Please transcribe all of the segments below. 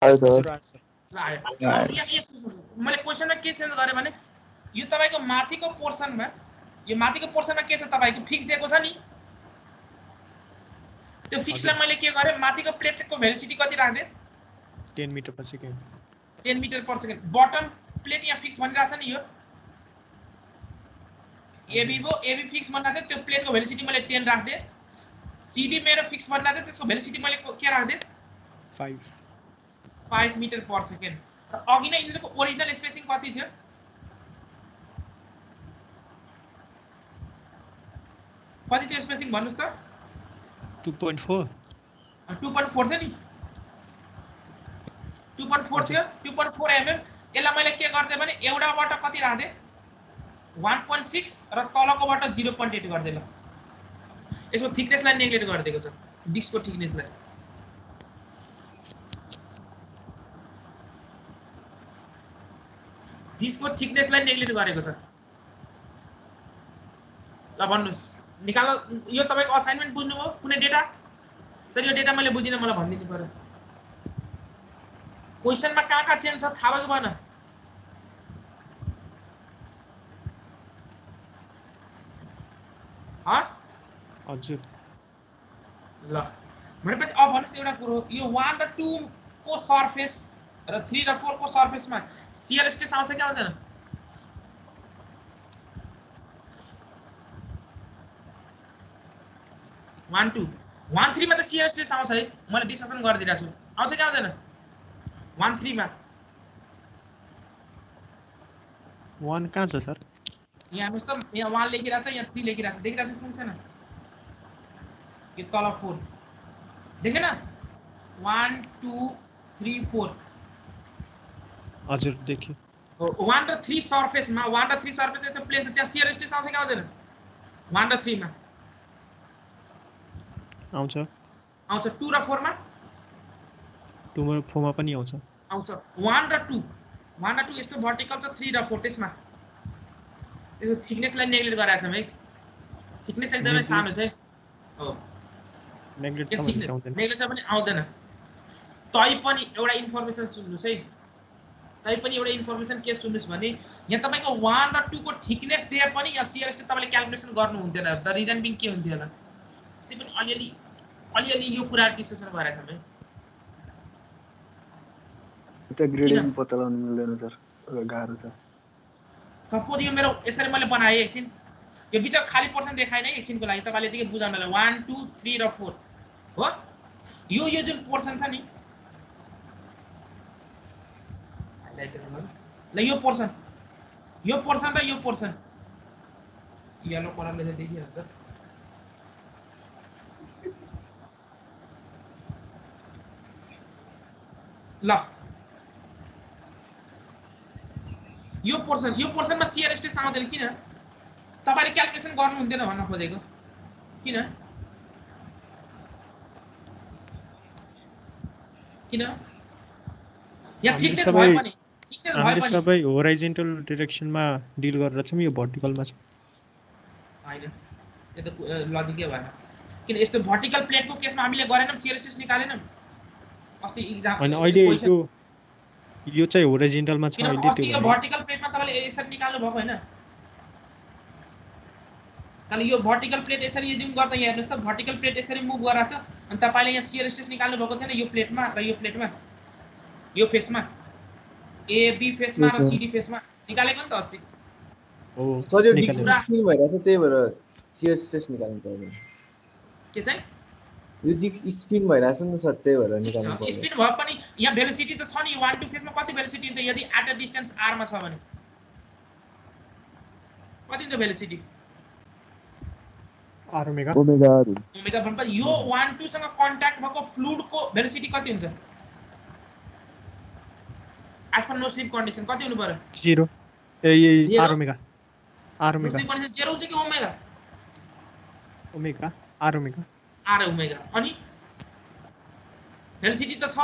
आयो सर ल आयो। आयो। यहाँ एक मैले क्वेशनमा के चेन्ज गरेँ भने यो तपाईको माथिको पोर्सनमा के छ तपाईको फिक्स दिएको छ नि, त्यो फिक्सलाई मैले के गरेँ माथिको प्लेटको भेलोसिटी कति राख्दिए 10 metre per second 10 metre per second. Bottom plate यहाँ फिक्स भनिरहेछ नि, यो एबी फिक्स भनिरहेछ, त्यो प्लेटको भेलोसिटी मैले 10 राख्दिए। सीडी मेरो फिक्स भनिरहेछ, त्यसको भेलोसिटी मैले के राख्दिए 5 मिटर पर सेकेन्ड। र अघि नै यिनीहरूको ओरिजिनल स्पेसिङ कति थियो, कति थियो स्पेसिङ भन्नुस् त 2.4 2.4 छ नि, 2.4 थियो 2.4 mm। यसलाई मैले के गर्दै भने एउटाबाट कति राख्दिए 1.6 र तलकोबाट 0.8 गर्दै। ल यसको थिकनेसलाई नेग्लेक्ट गरिदिएको छ, डिस्कको थिकनेसलाई। डिस्कको थिकनेसलाई नेग्लेक्ट गरेको छ। ल भन्नुस् निकाल। यो तपाईको असाइनमेन्ट बुझ्नुभयो कुनै डेटा? सर यो डेटा मैले बुझिन, मलाई भनिदिनु पर्यो। क्वेशनमा कहाँ चेन्ज छ थाहा भएको भएन? हजुर। ल भनेपछि अब भन्नुस् एउटा कुरो, यो 1 र 2 को सर्फेस र 3 र 4 को सर्फेसमा शियर स्ट्रेस आउँछ कि आउँदैन? 1 2 1 3 मा त शियर स्ट्रेस आउँछ है, मैले डिस्कसन गरिदिरहेको छु। आउँछ कि आउँदैन 1 3 मा? 1 कहाँ छ सर? यहाँ हेर्नुस् त, यहाँ 1 लेखिरहेको छ, यहाँ 3 लेखिरहेको छ, देखिरहेको छ छैन? यो तल 4 देखेन? 1 2 3 4 हजुर देखियो। 1 र 3 सर्फेसमा 1 र 3 सर्फेस त्यो प्लेन छ, त्यहाँ शियर स्ट्रेस आउँछ कि आउँदैन 1 र 3 मा? आउँछ। 2 र 4 मा? 2 र 4 मा पनि आउँछ। 1 र 2 यस्तो भर्टिकल छ, 3 र 4 त्यसमा त्यसको थिकनेसलाई नेग्लेक्ट गराएको छम है। थिकनेस एकदमै सानो छ है। हो नेग्लेक्ट छ भने आउँदैन। नेग्लेक्ट छ भने आउँदैन। तै पनि एउटा इन्फर्मेसन सुन्नुस् है, के सुन्नुस् भने यहाँ तपाईको 1 र 2 को थिकनेस दिए पनि यहाँ शियर स्ट्रेस तपाईले क्याल्कुलेसन गर्नु हुन्थेन। द रिजन बिङ के हुन्थ्यो होला? अस्ति पनि अलिअलि यो कुरा डिस्कसन गरेका छम है। त्यो ग्रेडियन्ट पत्ता लगाउन मिल्दैन सर, गाह्रो छ। सपोज यो मेरो यसरी मैले बनाएँ एकछिन, यो बिचमा खाली पोर्सन देखाएन है एकछिनको लागि, तपाईले यतिकै बुझाउनलाई 1 2 3 र 4 हो। यो जुन पोर्सन छ नि, ल यो पोर्सन र यो पोर्सन येलो कलरले देखिहाल्छ। ल यो पोर्सनमा शियर स्ट्रेस आउँदैन किन? तपाईले क्याल्कुलेसन गर्नु हुँदैन भन्न खोजेको किन? यहाँ थिकनेस भए पनि हामीले सबै होराइजन्टल डाइरेक्सनमा डिल गरेर छौं, यो भर्टिकलमा छ हैन। यो त लजिकै भएन, किन यस्तो भर्टिकल प्लेटको केसमा हामीले गरेनौं, शियर स्ट्रेस निकालेनौं अस्ति एक्जाम। हैन अहिले यो चाहिँ होराइजन्टलमा छ अहिले। अस्ति यो भर्टिकल प्लेटमा तपाईले यसरी निकाल्नु भएको हैन? कारण यो भर्टिकल प्लेट यसरी जुम गर्दा यहाँ हेर्नुस् त, भर्टिकल प्लेट यसरी मुभ गरेछ अनि तपाईले यहाँ शियर स्ट्रेस निकाल्नु भएको थिएन यो प्लेटमा र यो प्लेटमा, यो फेसमा, ए बी फेसमा र सीडी फेसमा निकालेको नि त अस्ति। हो सर, यो डिस्क स्पिन भइराछ, त्यही भएर शियर स्ट्रेस निकाल्नु पर्दैन। के चाहिँ यो डिस्क स्पिन भइराछ नि सर, त्यही भएर निकाल्नु पर्दैन। स्पिन भए पनि यहाँ भेलोसिटी त छ नि, 1 2 फेसमा कति भेलोसिटी हुन्छ यदि एट अ डिस्टेन्स r मा छ भने? कति हुन्छ भेलोसिटी? r ओमेगा भनेपछि यो 1 2 सँग कन्ट्याक्ट भएको फ्लुइडको भेलोसिटी कति हुन्छ? As per no slip condition कति हुनु पर्यो? 0 a r omega no slip condition 0 हुन्छ कि ओमेगा? Omega r omega. अनि भेलोसिटी त छ।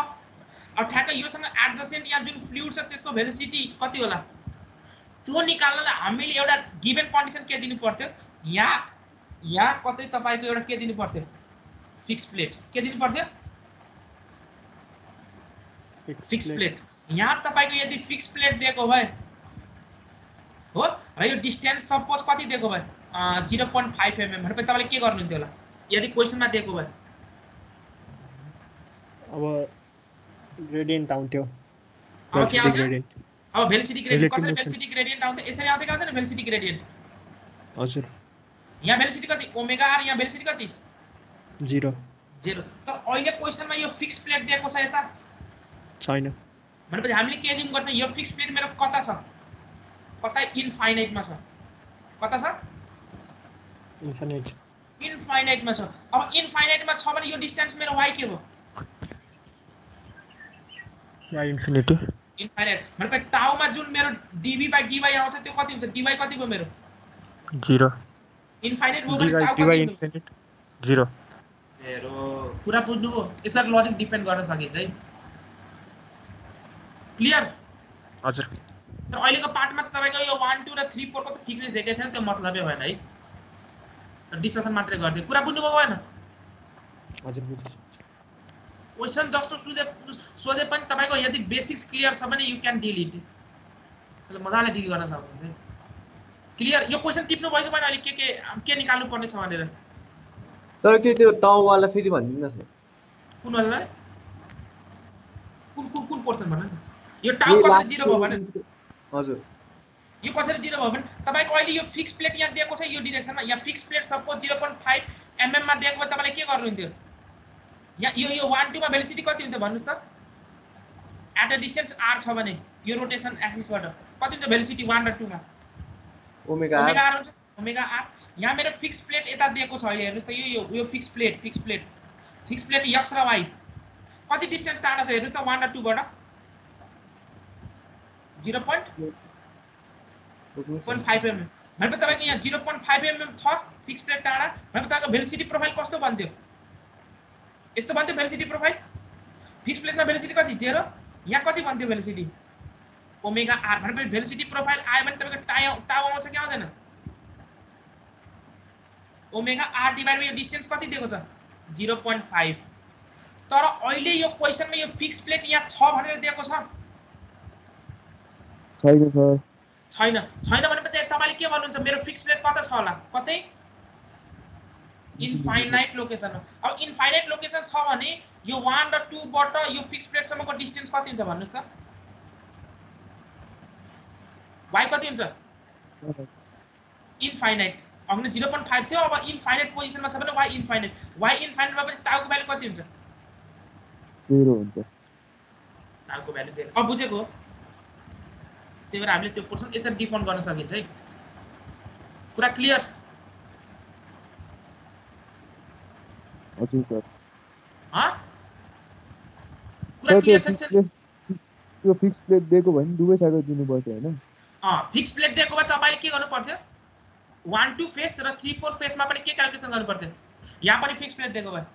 अब ठ्याक्कै योसँग एडजसेन्ट यहाँ जुन फ्लुइड छ त्यसको भेलोसिटी कति होला त्यो निकाल्नलाई हामीले एउटा गिवन कन्डिसन के दिनु पर्थ्यो? या कतै तपाईको एउटा के दिनु पर्थ्यो? फिक्स प्लेट के दिनु पर्थ्यो? फिक्स प्लेट यहाँ तपाईको यदि फिक्स प्लेट दिएको भए हो र यो डिस्टेन्स सपोज कति दिएको भए 0.5 mm भनेपछि तपाईले के गर्नुहुन्थ्यो होला यदि क्वेशनमा दिएको भए अब ग्रेडियन्ट आउँथ्यो अब के आउँछ ग्रेडियन्ट अब भेलोसिटी ग्रेडियन्ट कसरी Relative भेलोसिटी ग्रेडियन्ट आउँछ यसरी आउँछ कि आउँदैन भेलोसिटी ग्रेडियन्ट हजुर यहाँ भेलोसिटी कति ओमेगा आर यहाँ भेलोसिटी कति 0 तर अहिले क्वेशनमा यो फिक्स प्लेट दिएको छ यता छैन भनेपछि हामीले के एज्युम गर्छौं यो फिक्स प्लेट मेरो कता छ कता इन्फाइनाइटमा छ कता छ इन्फाइनाइटमा छ अब इन्फाइनाइटमा छ भने यो डिस्टेन्स मेरो y के हो या इन्फिनिटी इन्फाइनाइट भनेपछि टाउमा जुन मेरो dv/dy आउँछ त्यो कति हुन्छ dy कति भयो मेरो 0 इन्फाइनाइट भयो भने टाउ कति इन्फिनिट 0 कुरा बुझ्नुभयो यसरी लजिक डिफेन्ड गर्न सकिन्छ है क्लियर हजुर तर अहिलेको पार्टमा त तपाईको यो 1 2 र 3 4 को त थिकनेस दिएकै छैन त्यो मतलबै भएन है त डिस्कसन मात्रै गर्दै कुरा बुझ्नुभयो भएन हजुर बुझ्छु क्वेशन जस्तो सोधे पनि तपाईको यदि बेसिक्स क्लियर छ भने यु क्यान डिल इट त्यसले मजाले डिल गर्न सक्नुहुन्छ क्लियर यो क्वेशन टिप्नु भयो भने अहिले के निकाल्नु पर्ने छ भनेर तर के त्यो टाउवाला फेरि भन्दिनुस् कुन वाला कुन पोर्सन भन्नु यो टाउ कसरी 0 भयो भने हजुर यो कसरी 0 भयो भने तपाईको अहिले यो फिक्स प्लेट यहाँ दिएको छ यो डाइरेक्सनमा यहाँ फिक्स प्लेट सपोज 0.5 mm मा दिएको भए तपाईले के गर्नुहुन्थ्यो यहाँ यो 1 2 मा भेलोसिटी कति हुन्छ भन्नुस् त एट अ डिस्टेन्स r छ भने यो रोटेसन एक्सिसबाट कति हुन्छ भेलोसिटी 1 र 2 मा ओमेगा r हुन्छ ओमेगा r यहाँ मेरो फिक्स प्लेट यता दिएको छ अहिले हेर्नुस् त यो फिक्स प्लेट x र y कति डिस्टेन्स टाढा छ हेर्नुस् त 1 र 2 बाट 0.5 mm भनेपछि तपाईको यहाँ 0.5 mm छ फिक्स प्लेट टाढा भनेपछि तपाईको भेलोसिटी प्रोफाइल कस्तो बन्थ्यो यस्तो बन्थ्यो भेलोसिटी प्रोफाइल फिक्स प्लेटमा भेलोसिटी कति 0 यहाँ कति बन्थ्यो भेलोसिटी ओमेगा r भनेपछि भेलोसिटी प्रोफाइल आयो भने तपाईको टाउ आउँछ कि आउँदैन ओमेगा r डिभाइड बाइ यो डिस्टेन्स कति दिएको छ 0.5 तर अहिले यो क्वेशनमा यो फिक्स प्लेट यहाँ छ भनेर दिएको छ छैन सर छैन भनेपछि तपाईले के भन्नुहुन्छ मेरो फिक्स प्लेट कता छ होला कतै इन्फाइनाइट लोकेसन अब इन्फाइनाइट लोकेसन छ भने यो 1 र 2 बाट यो फिक्स प्लेट सम्मको डिस्टेन्स कति हुन्छ भन्नुस् त y कति हुन्छ इन्फाइनाइट अघि 0.5 थियो अब इन्फाइनाइट पोजिसनमा छ भने y इन्फाइनाइट मा पनि टाउको भ्यालु कति हुन्छ 0 हुन्छ टाउको भ्यालु 0 अब बुझेको त्यही भएर हामीले त्यो पोर्सन यसरी डिफाइन गर्न सकिन्छ है कुरा क्लियर हजुर सर कुरा क्लियर छ यो फिक्स प्लेट दिएको भने दुवै साइड दिनु पर्छ हैन फिक्स प्लेट दिएको भए तपाईले के गर्नु पर्छ 1 2 फेस र 3 4 फेसमा पनि के क्याल्कुलेसन गर्नु पर्छ यहाँ पनि फिक्स प्लेट दिएको भए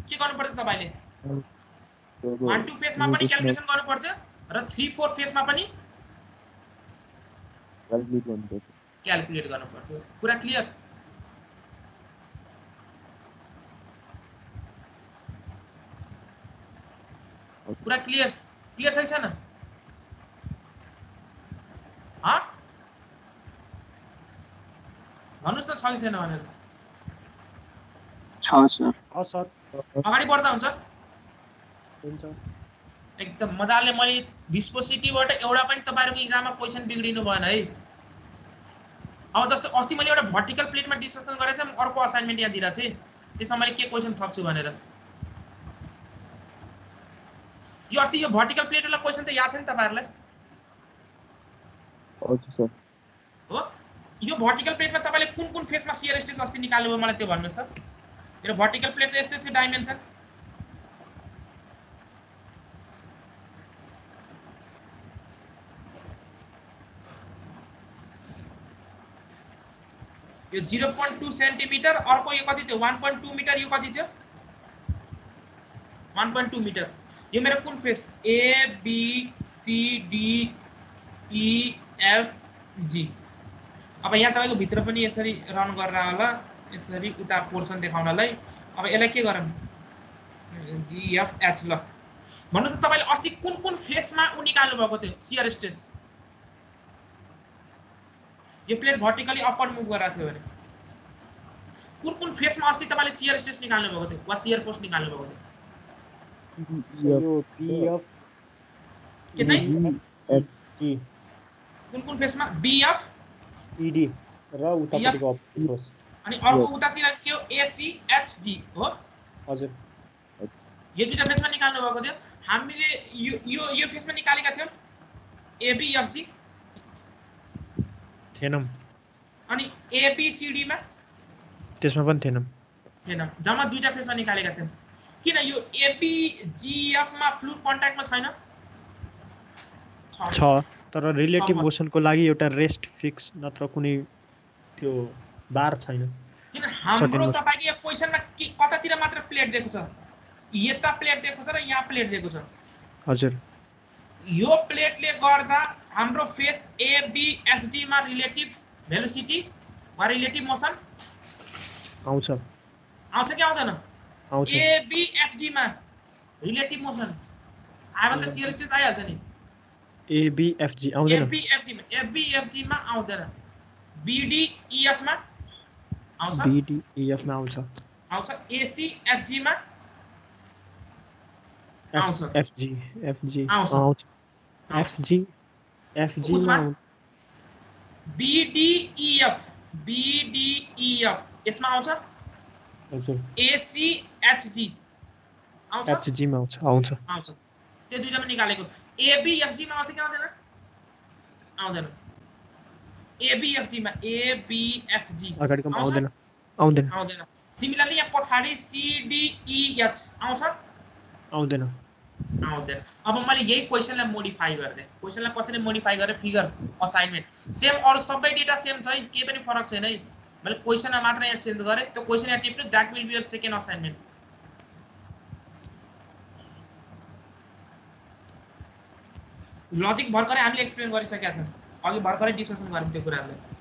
के गर्नु पर्छ तपाईले 1 2 फेसमा पनि क्याल्कुलेसन गर्नु पर्छ र 3 4 फेसमा पनि क्याल्कुलेट गर्नु पर्छ कुरा क्लियर कुरा क्लियर छ छैन भन्नुस् त छ कि छैन भनेर छ सर अगाडि बढ्दा हुन्छ हुन्छ एकदम मजाले मैले भिस्कोसिटीबाट एउटा पनि तपाईहरुको एक्जाममा क्वेशन बिग्रिनु भएन है अब जस्तो अस्ति मैले एउटा भर्टिकल प्लेटमा डिस्कसन गरेको थिएँ अर्को असाइनमेन्ट यहाँ दिइरा छु त्यसमा मैले के क्वेशन थप्छु भनेर यो अस्ति यो भर्टिकल प्लेट वाला क्वेशन त याद छ नि तपाईहरुलाई हजुर सर हो यो भर्टिकल प्लेटमा तपाईले कुन फेसमा शियर स्ट्रेस अस्ति निकाल्नु भयो मलाई त्यो भन्नुस् त मेरो भर्टिकल प्लेट त यस्तै थियो डाइमेन्सन यो 0.2 सेन्टिमिटर अर्को यो कति थियो 1.2 मिटर यो कति थियो 1.2 मिटर यो मेरो कुन face A B C D E F G अब यहाँ तपाईको भित्र पनि यसरी रन गरेर होला यसरी उता पोर्सन देखाउनलाई अब यसलाई के गरौँ G F H ल भन्नुस् त तपाईले अस्ति कुन फेसमा उ निकाल्नु भएको थियो शियर स्ट्रेस यो प्लेट भर्टिकली अपवर्ड मुभ गरिरहेको थियो भने कुन फेसमा अस्ति तपाईले शियर स्ट्रेस निकाल्नु भएको थियो वा शियर फोर्स निकाल्नु भएको थियो यो बीएफ के चाहिँ एफजी कुन फेसमा बीएफ ईडी र उतापटिको अपवर्ड फोर्स अनि अर्को उतातिर के हो एसीएचजी हो हजुर यो दुईटा फेसमा निकाल्नु भएको थियो हामीले यो फेसमा निकालेका थियौ एबीएफजी थिएनम अनि एबीसीडी मा त्यसमा पनि थिएनम जम्मा दुईटा फेसमा निकालेका थियौ किन यो एबीजीएफ मा फ्लुइड कन्ट्याक्टमा छैन छ तर रिलेटिभ मोसनको लागि एउटा रेस्ट फिक्स नत्र कुनै त्यो बार छैन किन हाम्रो तपाईको यो क्वेशनमा कतातिर मात्र प्लेट दिएको छ यता प्लेट दिएको छ र यहाँ प्लेट दिएको छ हजुर यो प्लेटले गर्दा हाम्रो फेस एबीएफजी मा रिलेटिभ भेलोसिटी वा रिलेटिभ मोसन आउँछ कि आउँदैन आउँछ एबीएफजी मा रिलेटिभ मोसन आयो भने त शियर स्ट्रेस आइहाल्छ नि एबीएफजी आउँदैन एबीएफजी मा आउँदैन बीडीईएफ मा आउँछ बीडीईएफ मा आउँछ एसीएफजी मा आउँछ एफजी आउँछ एफजी मा बीडीईएफ यसमा आउँछ हजुर एसीएचजी आउँछ एचजी मा आउँछ त्यो दुईटामा निकालेको एबीएफजी मा आउँछ कि आउँदैन एबीएफजी मा एबीएफजी अगाडिको आउँदैन सिमिलरली यहाँ पछाडी सीडीईएच आउँछ आउँदैन अब मैले यही क्वेशनलाई मोडिफाई गर्दै क्वेशनलाई कसरी मोडिफाई गरे फिगर असाइनमेन्ट सेम अरु सबै डेटा सेम छ के पनि फरक छैन है मैले क्वेशनमा मात्र यहाँ चेन्ज गरे त्यो क्वेशन यहाँ टिप्नु that will be your second assignment logic भर्खरै हामीले एक्सप्लेन गरिसकेका छौं अघि भर्खरै डिस्कसन गर्यौं त्यो कुराहरुलाई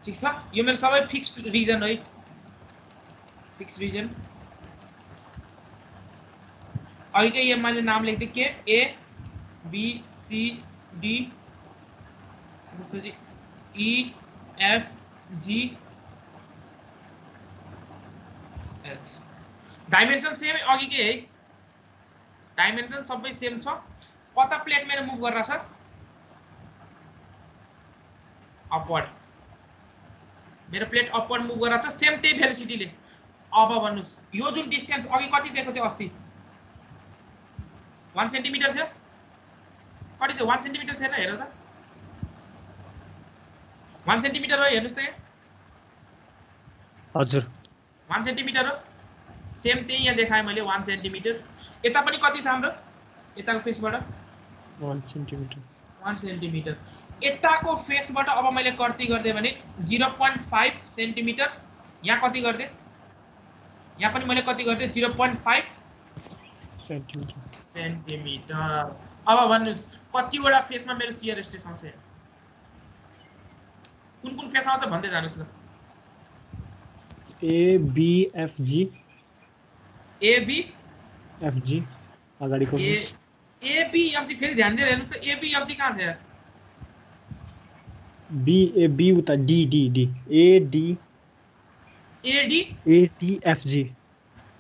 ठीक छ यो मेरो सबै फिक्स रिजन है फिक्स रिजन अघिकै यो मैले नाम लेख्दै के A B C D E F G H dimension same अघिकै है डाइमेन्सन सबै सेम छ कता प्लेट मेरो मुभ गरिरहेछ अपवर्ड मेरो प्लेट अपवर्ड मुभ गरिरहेछ सेम त्यही भेलोसिटीले अब भन्नुस् यो जुन डिस्टेन्स अघि कति दिएको थियो अस्ति 1 सेन्टिमिटर थियो कति थियो 1 सेन्टिमिटर थिएन हेर त 1 सेन्टिमिटर हो हेर्नुस् त हजुर 1 सेन्टिमिटर हो सेम त्यही यहाँ देखाए मैले 1 सेन्टिमिटर यता पनि कति छ हाम्रो यताको फेसबाट 1 सेन्टिमिटर 1 सेन्टिमिटर यताको फेसबाट अब मैले कति गर्दै भने 0.5 सेन्टिमिटर यहाँ कति गर्दै यहाँ पनि मैले कति गर्दै 0.5 सेन्टिमिटर अब भन्नुस् कतिवटा फेसमा मेरो शियर स्ट्रेस आउँछ कुन फेस आउँछ भन्दै जानुस् ल एबीएफजी एबीएफजी अगाडिको एबीएफजी फेरि ध्यान दिएर हेर्नुस् त एबीएफजी कहाँ छ यार बी उता डी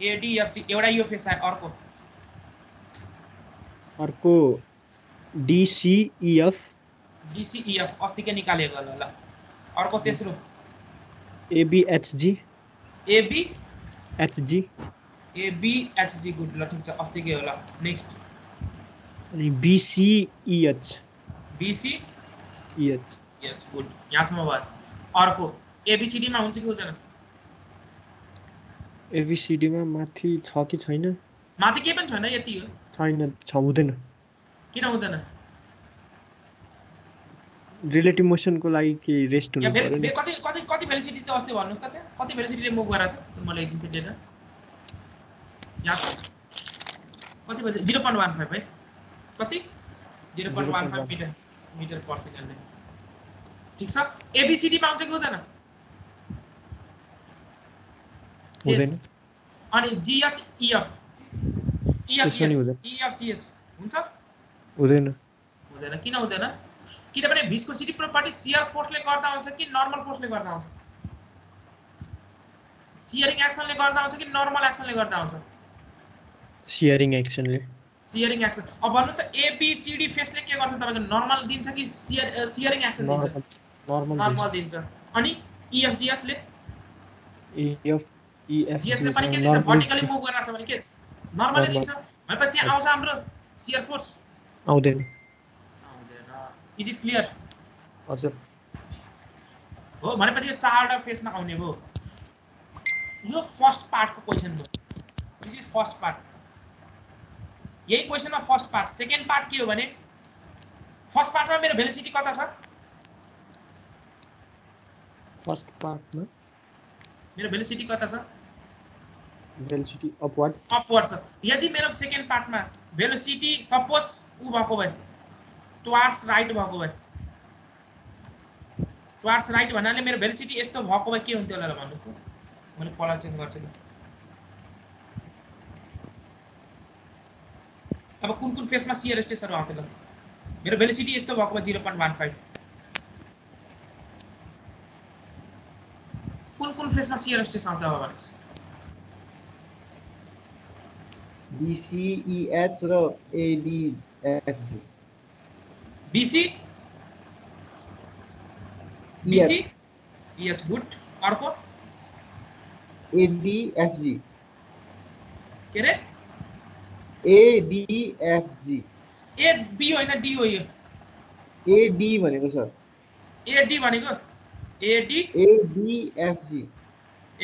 एडीएफजी एउटा यो फेस आयो अर्को डीसीईएफ अस्तिकै निकालेको होला ल अर्को तेस्रो एबीएचजी एबीएचजी गुड ल ठीक छ अस्तिकै होला नेक्स्ट अनि बीसीईएच BC EH EH गुड यहाँसम्म भयो अर्को ABCD मा हुन्छ कि हुँदैन ABCD मा माथि छ कि छैन माथि केही पनि छैन यति हो छैन छ हुँदैन किन हुँदैन रिलेटिभ मोसनको लागि के रेस्ट या हुनु पर्यो नि कति कति कति भेलोसिटी चाहिँ अस्ति भन्नुस् त त्यहाँ कति भेलोसिटीले मुभ गराएको थियो मलाई दिन्छु डेटा यहाँ छ कति भेलोसिटी 0.15 है कति 0.15 मिटर पर सेकेन्ड ठीक छ ABCD मा आउँछ कि हुँदैन हुँदैन अनि GH EF त्यसमा नि हुँदैन EF GH हुन्छ हुँदैन हुँदैन किन हुँदैन किनभने भिस्कोसिटी प्रोपर्टी शियर फोर्सले गर्दा हुन्छ कि नर्मल फोर्सले गर्दा हुन्छ शियरिङ एक्सनले गर्दा हुन्छ कि नर्मल एक्सनले गर्दा हुन्छ शियरिङ एक्सनले शियरिङ एक्सन अब भन्नुस् त ABCD फेसले के गर्छ तपाईको नर्मल दिन्छ कि शियरिङ एक्सन दिन्छ नर्मल दिन्छ अनि EFGH ले GH ले पनि के दिन्छ भर्टिकली मुभ गरिरहेछ भने के नर्मली दिन्छ भनेपछि त्यहाँ आउँछ हाम्रो शियर फोर्स आउँदैन इज इट क्लियर हजुर हो भनेपछि यो चारवटा फेसमा आउने भयो यो फर्स्ट पार्टको क्वेशन हो दिस इज फर्स्ट पार्ट यही क्वेशनमा फर्स्ट पार्ट सेकेन्ड पार्ट के हो भने फर्स्ट पार्टमा मेरो भेलोसिटी कता छ फर्स्ट पार्टमा मेरो भेलोसिटी कता छ भेलोसिटी अपवर्ड छ यदि मेरो सेकेन्ड पार्टमा भेलोसिटी सपोज उ भएको भए टुवार्ड्स राइट भएको भए टुवार्ड्स राइट भन्नाले मेरो भेलोसिटी यस्तो भएको भए के हुन्थ्यो होला भन्नुस् त मैले कलर चेन्ज गर्छु नि अब कुन कुन फेसमा शियर स्ट्रेसहरु आउँथ्यो ल मेरो भेलोसिटी यस्तो भएको भए 0.15 कुन कुन फेसमा शियर स्ट्रेस आउँछ अब भन्नुस् BC EH र ADFG BC EH गुड अर्को ADFG के रे ADFG A B होइन D हो यो AD भनेको सर AD भनेको ADFG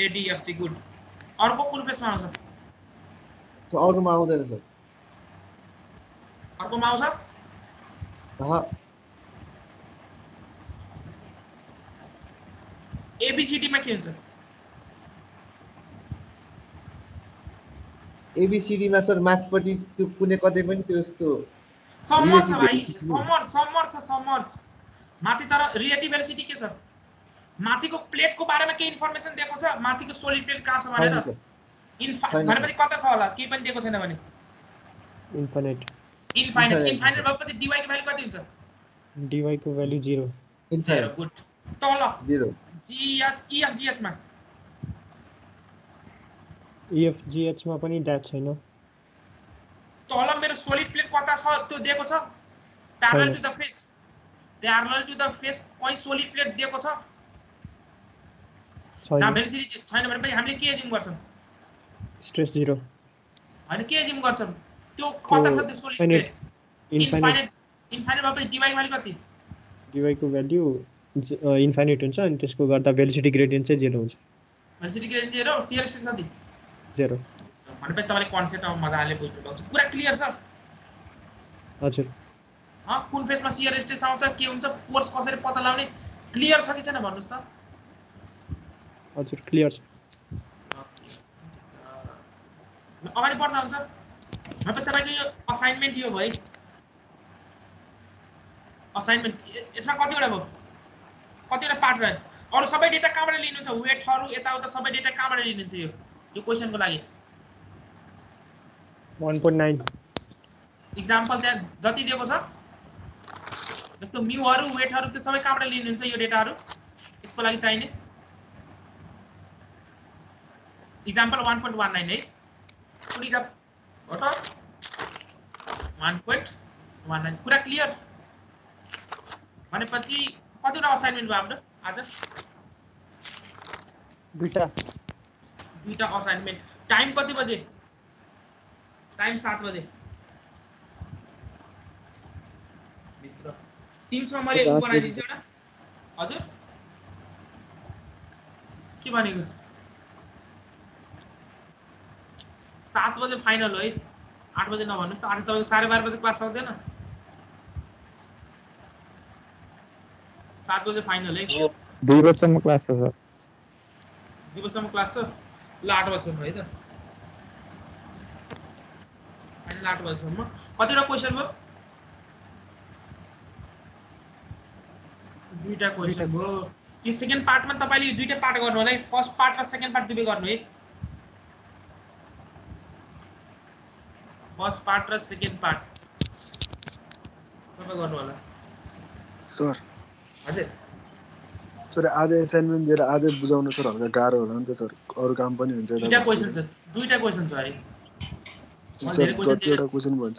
ADFG गुड अर्को कुन फेसमा आउँछ अरूमा आउँदैन सर अर्कोमा आउँछ ABCD मा के हुन्छ ABCD मा सर माथिपट्टि त्यो कुनै कतै पनि त्यो यस्तो समर छ भाइ समर माथि तर रिलेटिभ भेलोसिटी के छ माथिको प्लेटको बारेमा के इन्फर्मेसन दिएको छ माथिको सोलिड प्लेट कहाँ छ भनेर भनेपछि कता छ होला केही पनि दिएको छैन भने इन्फाइनाइट भएपछि dy को भ्यालु कति हुन्छ dy को भ्यालु 0 0 गुड तल 0 EFGH मा EFGH मा पनि ड्याट छैन तल मेरो सोलिड प्लेट कता छ त्यो दिएको छ प्यारलल टु द फेस कहीं सोलिड प्लेट दिएको छ जहाँ भेलोसिटी छैन भनेपछि हामीले के एज्युम गर्छौं स्ट्रेस 0 हैन के एज्युम गर्छौं त्यो कता छ त्यो सोलिड प्लेट इन्फाइनाइट भएपछि dy को भ्यालु कति dy को भ्यालु इन्फाइनाइट हुन्छ अनि त्यसको गर्दा भेलोसिटी ग्रेडियन्ट चाहिँ 0 हुन्छ भेलोसिटी ग्रेडियन्ट 0 शियर स्ट्रेस कति 0 भनेपछि तपाईले कन्सेप्टमा मजाले बुझ्नुभएको छ पुरा क्लियर छ हजुर कुन फेसमा शियर स्ट्रेस आउँछ के हुन्छ फोर्स कसरी पत्ता लगाउने क्लियर छ कि छैन भन्नुस् त हजुर क्लियर छ अगाडि बढ्दा हुन्छ भनेपछि तपाईको यो असाइनमेन्ट यो भयो असाइनमेन्ट यसमा कतिवटा भयो कतिवटा पार्ट रह्यो अरु सबै डेटा कहाँबाट लिनुहुन्छ वेटहरु यताउता सबै डेटा कहाँबाट लिनुहुन्छ यो क्वेशनको लागि 1.9 एक्जाम्पल त्यहाँ जति दिएको छ जस्तो म्युहरु वेटहरु त्यो सबै कहाँबाट लिनुहुन्छ यो डेटाहरु यसको लागि चाहिने एक्जाम्पल 1.19 है कुन एक्जाम्पल हो त 1.19 पुरा क्लियर भनेपछि कतिवटा असाइनमेन्ट भयो हाम्रो आज दुईटा असाइनमेन्ट टाइम कति बजे टाइम 7 बजे भित्र टिम्समा मैले उ बनाइदिन्छु एउटा हजुर के भनेको 7 बजे फाइनल हो है 8 बजे नभन्नुस् त आज तपाईको 12:30 बजे क्लास सक्दैन 7 बजे फाइनल है 2 बजेसम्म क्लास छ सर 2 बजेसम्म क्लास छ ल 8 बजेसम्म है त फाइनल 8 बजेसम्म कतिवटा क्वेशन भयो दुईटा क्वेशन भयो यो सेकेन्ड पार्टमा तपाईले यो दुईटा पार्ट गर्नु होला है फर्स्ट पार्ट र सेकेन्ड पार्ट दुवै गर्नु है फर्स्ट पार्ट र सेकेन्ड पार्ट तपाई गर्नु होला सर हजुर सर आधे असाइनमेन्ट दिएर आधे बुझाउन सर हल्का गाह्रो होला नि त सर अरु काम पनि हुन्छ दुईटा क्वेशन छ है सर जतिवटा क्वेशन भन्छ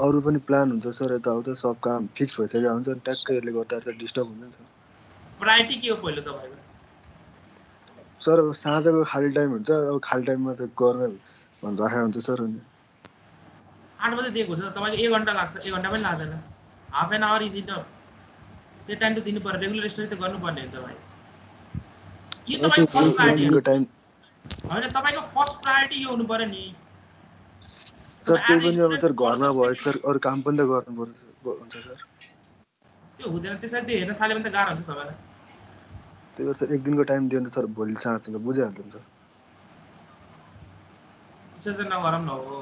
अरु पनि प्लान हुन्छ सर यताउता सब काम फिक्स भइसकेको हुन्छ नि ट्याक्कै यसले गर्दा त डिस्टर्ब हुन्छ नि सर प्रायोरिटी के हो पहिलो तपाईको सर अब साँझको खाली टाइम हुन्छ अब खाली टाइममा त गर्ने भनेर राखेको हुन्छ सर अनि 8 बजे दिएको छ तपाईको 1 घण्टा लाग्छ 1 घण्टा पनि लाग्दैन half an hour is enough त्यो टाइम त दिनु पर्यो रेगुलर स्टडी त गर्नुपर्ने हुन्छ भाइ यो तपाईको फर्स्ट प्रायोरिटी टाइम हैन तपाईको फर्स्ट प्रायोरिटी यो हुनु पर्यो नि सर त्यो पनि अब सर घरमा भयो सर अरु काम पनि त गर्नुपर्छ हुन्छ सर त्यो हुँदैन त्यसरी त्यो हेर्न थाल्यो भने त गाह्रो हुन्छ सबैलाई त्यही भएर सर एक दिनको टाइम दियो भने त सर भोलि साँझ त बुझिहाल्छ सर त्यसरी त नगरौँ न हो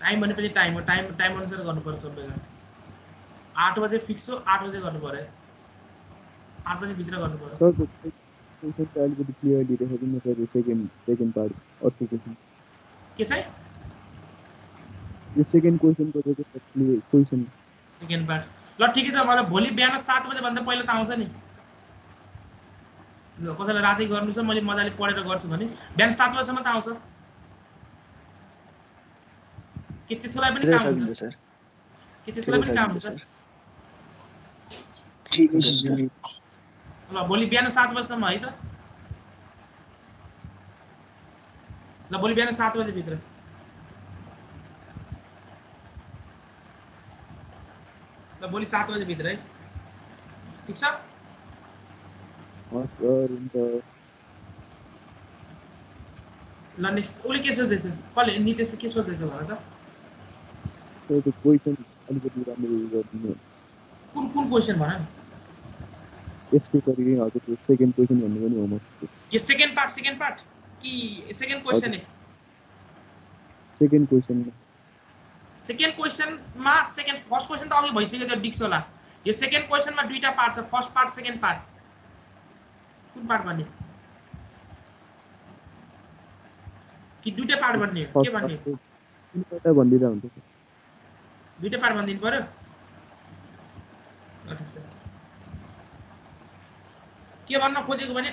टाइम भनेपछि टाइम हो टाइम अनुसार गर्नुपर्छ सबैजना 8 बजे फिक्स हो 8 बजे गर्नु पर्यो 8 बजे भित्र गर्नु पर्यो सर क्वेशन त अलिकति क्लियरली देखाइदिनु सर सेकेन्ड पार्ट अर्को क्वेशन के चाहिँ यो सेकेन्ड क्वेशन को चाहिँ सर क्वेशन सेकेन्ड पार्ट ल ठिकै छ मलाई भोलि बिहान 7 बजे भन्दा पहिला त आउँछ नि ल कसैलाई राति गर्नु छ मैले मजाले पढेर गर्छु भने बिहान 7 बजेसम्म त आउँछ के त्यसको लागि पनि काम हुन्छ सर के त्यसको लागि पनि काम हुन्छ ठीक छ ल भोलि बिहान 7 बजेसम्म है त ल भोलि बिहान 7 बजे भित्र ल भोलि 7 बजे भित्र है ठीक छ सर हुन्छ ल नेक्स्ट ओले के सोध्दैछ कसले नितेशले के सोध्दैछ भन त त्यो क्वेशन अलिकति राम्रो गरिदिनु कुन क्वेशन भन नि यसको सर यो हजुर त्यो सेकेन्ड क्वेशन भन्नु पनि हो म यो सेकेन्ड पार्ट कि सेकेन्ड क्वेशन है सेकेन्ड क्वेशनमा फर्स्ट क्वेशन त अघि भइसक्यो त्यो डिक्स होला यो सेकेन्ड क्वेशनमा दुईटा पार्ट छ फर्स्ट पार्ट सेकेन्ड पार्ट कुन पार्ट भन्ने कि दुईटा पार्ट भन्ने के भन्ने दुईटा भन्दिदा हुन्छ दुईटा पार्ट भनिदिनु पर्यो के भन्न खोजेको भने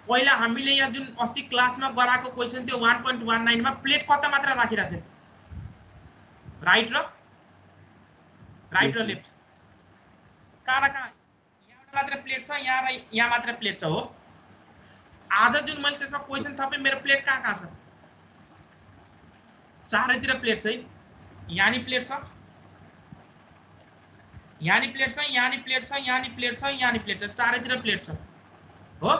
पहिला हामीले यहाँ जुन अस्ति क्लासमा गराएको क्वेशन थियो 1.19 मा प्लेट कता मात्र राखिरा थियो राइट र लेफ्ट कहाँ र कहाँ यहाँ मात्र प्लेट छ यहाँ मात्र प्लेट छ हो आज जुन मैले त्यसमा क्वेशन थपे मेरो प्लेट कहाँ छ चारैतिर प्लेट छ है यहाँ नि प्लेट छ यहाँ नि प्लेट छ यहाँ नि प्लेट छ यहाँ नि प्लेट छ यहाँ नि प्लेट छ चारैतिर प्लेट छ हो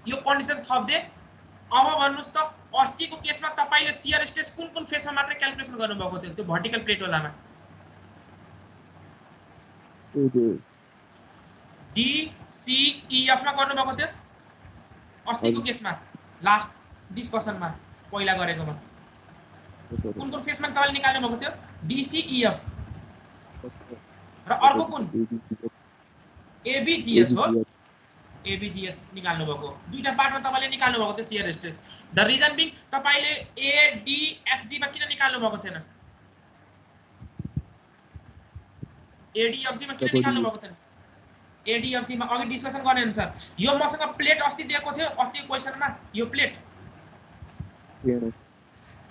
यो कन्डिसन थप्दे अब भन्नुस् त अस्तिको केसमा तपाईले शियर स्ट्रेस कुन फेसमा मात्र क्याल्कुलेसन गर्नु भएको थियो त्यो भर्टिकल प्लेट वालामा डी सी ई एफ मा गर्नु भएको थियो अस्तिको केसमा लास्ट डिस्कसनमा पहिला गरेकोमा कुन फेसमा तपाईले निकाल्नु भएको थियो डी सी ई एफ र अर्को कुन एबीजीएच हो एबीजीएच निकाल्नु भएको दुईटा पार्टमा तपाईले निकाल्नु भएको थियो shear stress the reason being तपाईले एडीएफजी मा किन निकाल्नु भएको थिएन एडीएफजी मा किन निकाल्नु भएको थिएन एडीएफजी मा अघि डिस्कसन गर्ने अनुसार यो मसँग प्लेट अस्ति दिएको थियो अस्तिको क्वेशनमा यो प्लेट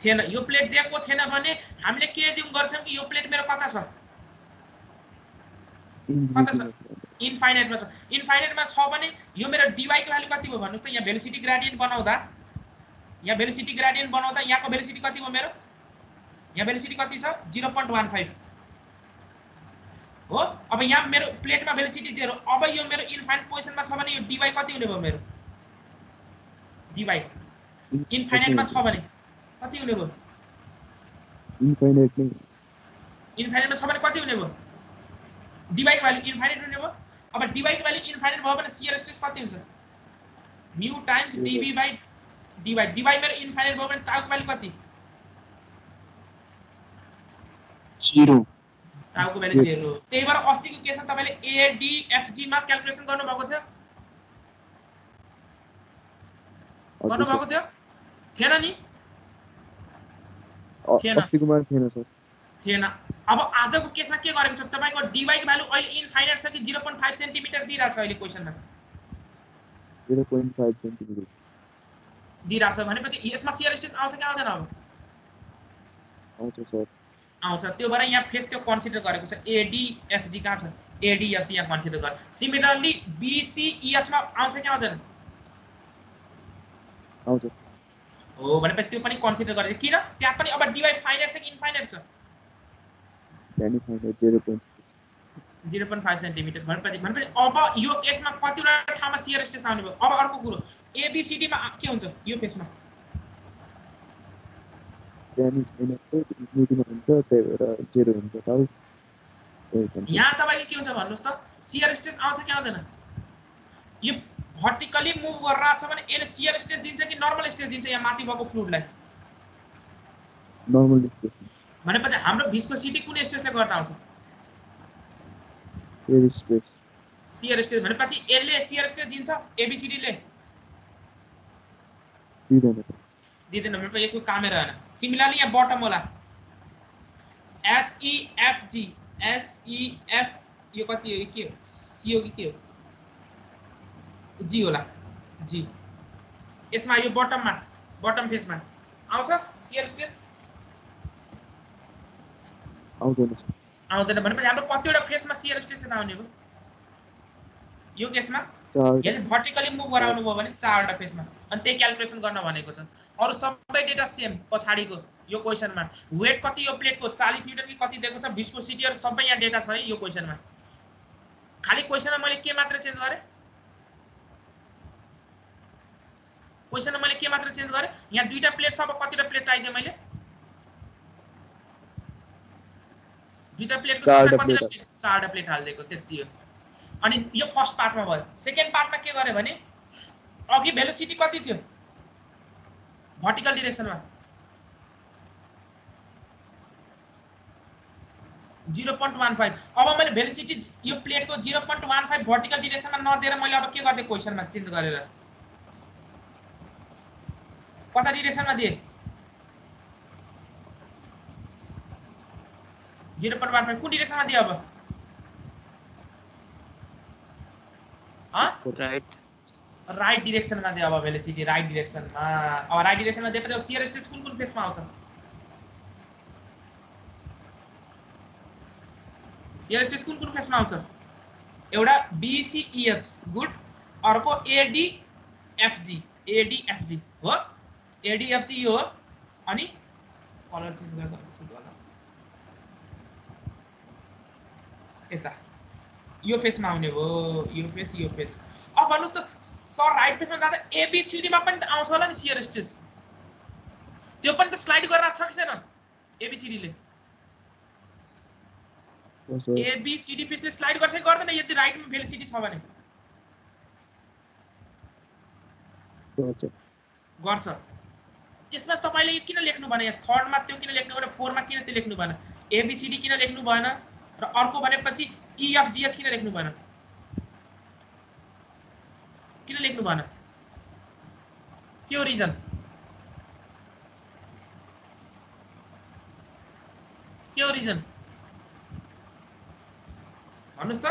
थिएन यो प्लेट दिएको थिएन भने हामीले के ज्युम गर्थ्यौं कि यो प्लेट मेरो कता छ इन्फाइनाइटमा छ इन्फाइनाइटमा छ भने यो मेरो dy को भ्यालु कति भयो भन्नुस् त यहाँ भेलोसिटी ग्रेडियन्ट बनाउँदा यहाँको भेलोसिटी कति भयो मेरो यहाँ भेलोसिटी कति छ 0.15 हो अब यहाँ मेरो प्लेटमा भेलोसिटी 0 अब यो मेरो इन्फाइनाइट पोजिसनमा छ भने यो dy कति हुने भयो मेरो dy इन्फाइनाइटमा छ भने कति हुने भयो इन्फाइनाइट नै इन्फाइनाइटमा छ भने कति हुने भयो dy को भ्यालु इन्फाइनाइट हुने भयो अब dy को भ्यालु इन्फाइनाइट भयो भने शियर स्ट्रेस कति हुन्छ mu times dv by dy dy मेरो इन्फाइनाइट भयो भने टाउको भ्यालु कति 0 टाउको भ्यालु 0 त्यही भएर अस्तिको केसमा तपाईले ADFG मा क्याल्कुलेसन गर्नु भएको थियो थिएन नि अस्तिको बार थिएन सर थिएन अब आजको केसमा के गरेको छ तपाईको dy को भ्यालु अहिले इन्फाइनाइट छ कि 0.5 सेन्टिमिटर दिइराछ अहिले क्वेशनमा 0.5 सेन्टिमिटर दिइराछ भनेपछि यसमा शियर स्ट्रेस आउँछ कि आउँदैन अब आउँछ सर आउँछ त्यो भएर यहाँ फेस त्यो कन्सिडर गरेको छ ADFG कहाँ छ ADFG यहाँ कन्सिडर गर सिमिलरली BCEH मा आउँछ कि आउँदैन आउँछ हो भनेपछि त्यो पनि कन्सिडर गरेको किन त्यहाँ पनि अब dy फाइनाइट छ कि इन्फाइनाइट छ त्यहाँ नि फाइनाइट 0.5 सेन्टिमिटर भनेपछि अब यो केसमा कतिवटा ठाउँमा शियर स्ट्रेस आउने भयो अब अर्को कुरो ABCD मा के हुन्छ यो फेसमा त्यहाँ नि छैन मिडियम हुन्छ त्यही भएर 0 हुन्छ टाउ यहाँ तपाईले के हुन्छ भन्नुस् त शियर स्ट्रेस आउँछ कि आउँदैन यो भर्टिकली मुभ गरिरहेको छ भने यसले शियर स्ट्रेस दिन्छ कि नर्मल स्ट्रेस दिन्छ यहाँ माथि भएको फ्लुइडलाई नर्मल स्ट्रेस भनेपछि हाम्रो भिस्कोसिटी कुन स्ट्रेसले गर्दा आउँछ शियर स्ट्रेस भनेपछि यसले शियर स्ट्रेस दिन्छ ABCD ले दिदैन भनेपछि यसको कामै रहेन सिमिलरली यहाँ बटम होला HEFG यो कति हो के CO कि के हो G होला G यसमा यो बटम फेसमा आउँछ शियर स्ट्रेस आउँदैन भनेपछि हाम्रो कतिवटा फेसमा शियर स्ट्रेस आउने हो यो केसमा यदि भर्टिकली मुभ गराउनु भयो भने 4 वटा फेसमा अनि त्यही क्याल्कुलेसन गर्न भनेको छ अरु सबै डेटा सेम पछाडीको यो क्वेशनमा वेट कति यो प्लेटको 40 न्यूटन कि कति दिएको छ भिस्कोसिटी हरु सबै यहाँ डेटा छ है यो क्वेशनमा खाली क्वेशनमा मैले के मात्र चेन्ज गरे यहाँ दुईटा प्लेट छ अब कतिवटा प्लेट चाहियो मैले दुईटा प्लेटको संख्या कतिवटा 4 वटा प्लेट हाल्दिएको त्यति हो अनि यो फर्स्ट पार्टमा भयो सेकेन्ड पार्टमा के गरे भने अघि भेलोसिटी कति थियो भर्टिकल डाइरेक्सनमा 0.15 अब मैले भेलोसिटी यो प्लेटको 0.15 भर्टिकल डाइरेक्सनमा नदिएर मैले अब के गर्दै क्वेशनमा चेन्ज गरेर कता डाइरेक्सनमा दिए 0.15 कुन डाइरेक्सनमा दिए अब राइट डाइरेक्सनमा दिए अब भेलोसिटी राइट डाइरेक्सनमा अब राइट डाइरेक्सनमा दिएपछि अब शियर स्ट्रेस कुन फेसमा आउँछ शियर स्ट्रेस कुन फेसमा आउँछ एउटा BCEH गुड अर्को ADFG हो ADFG यो हो अनि कलर चेन्ज गर्दा ठिक होला यता यो फेसमा आउने भो यो फेस अब भन्नुस् त सर राइट फेसमा जाँदा ABCD मा पनि त आउँछ होला नि शियर स्ट्रेस त्यो पनि त स्लाइड गरिरहेको छ कि छैन ABCD ले ABCD फेसले स्लाइड गर्छ कि गर्दैन यदि राइटमा भेलोसिटी छ भने गर्छ त्यसमा तपाईले किन लेख्नु भएन यहाँ थर्डमा त्यो किन लेख्नु भएन फोरमा किन त्यो लेख्नु भएन ABCD किन लेख्नु भएन र अर्को भनेपछि EFGH किन लेख्नु भएन के हो रिजन भन्नुस् त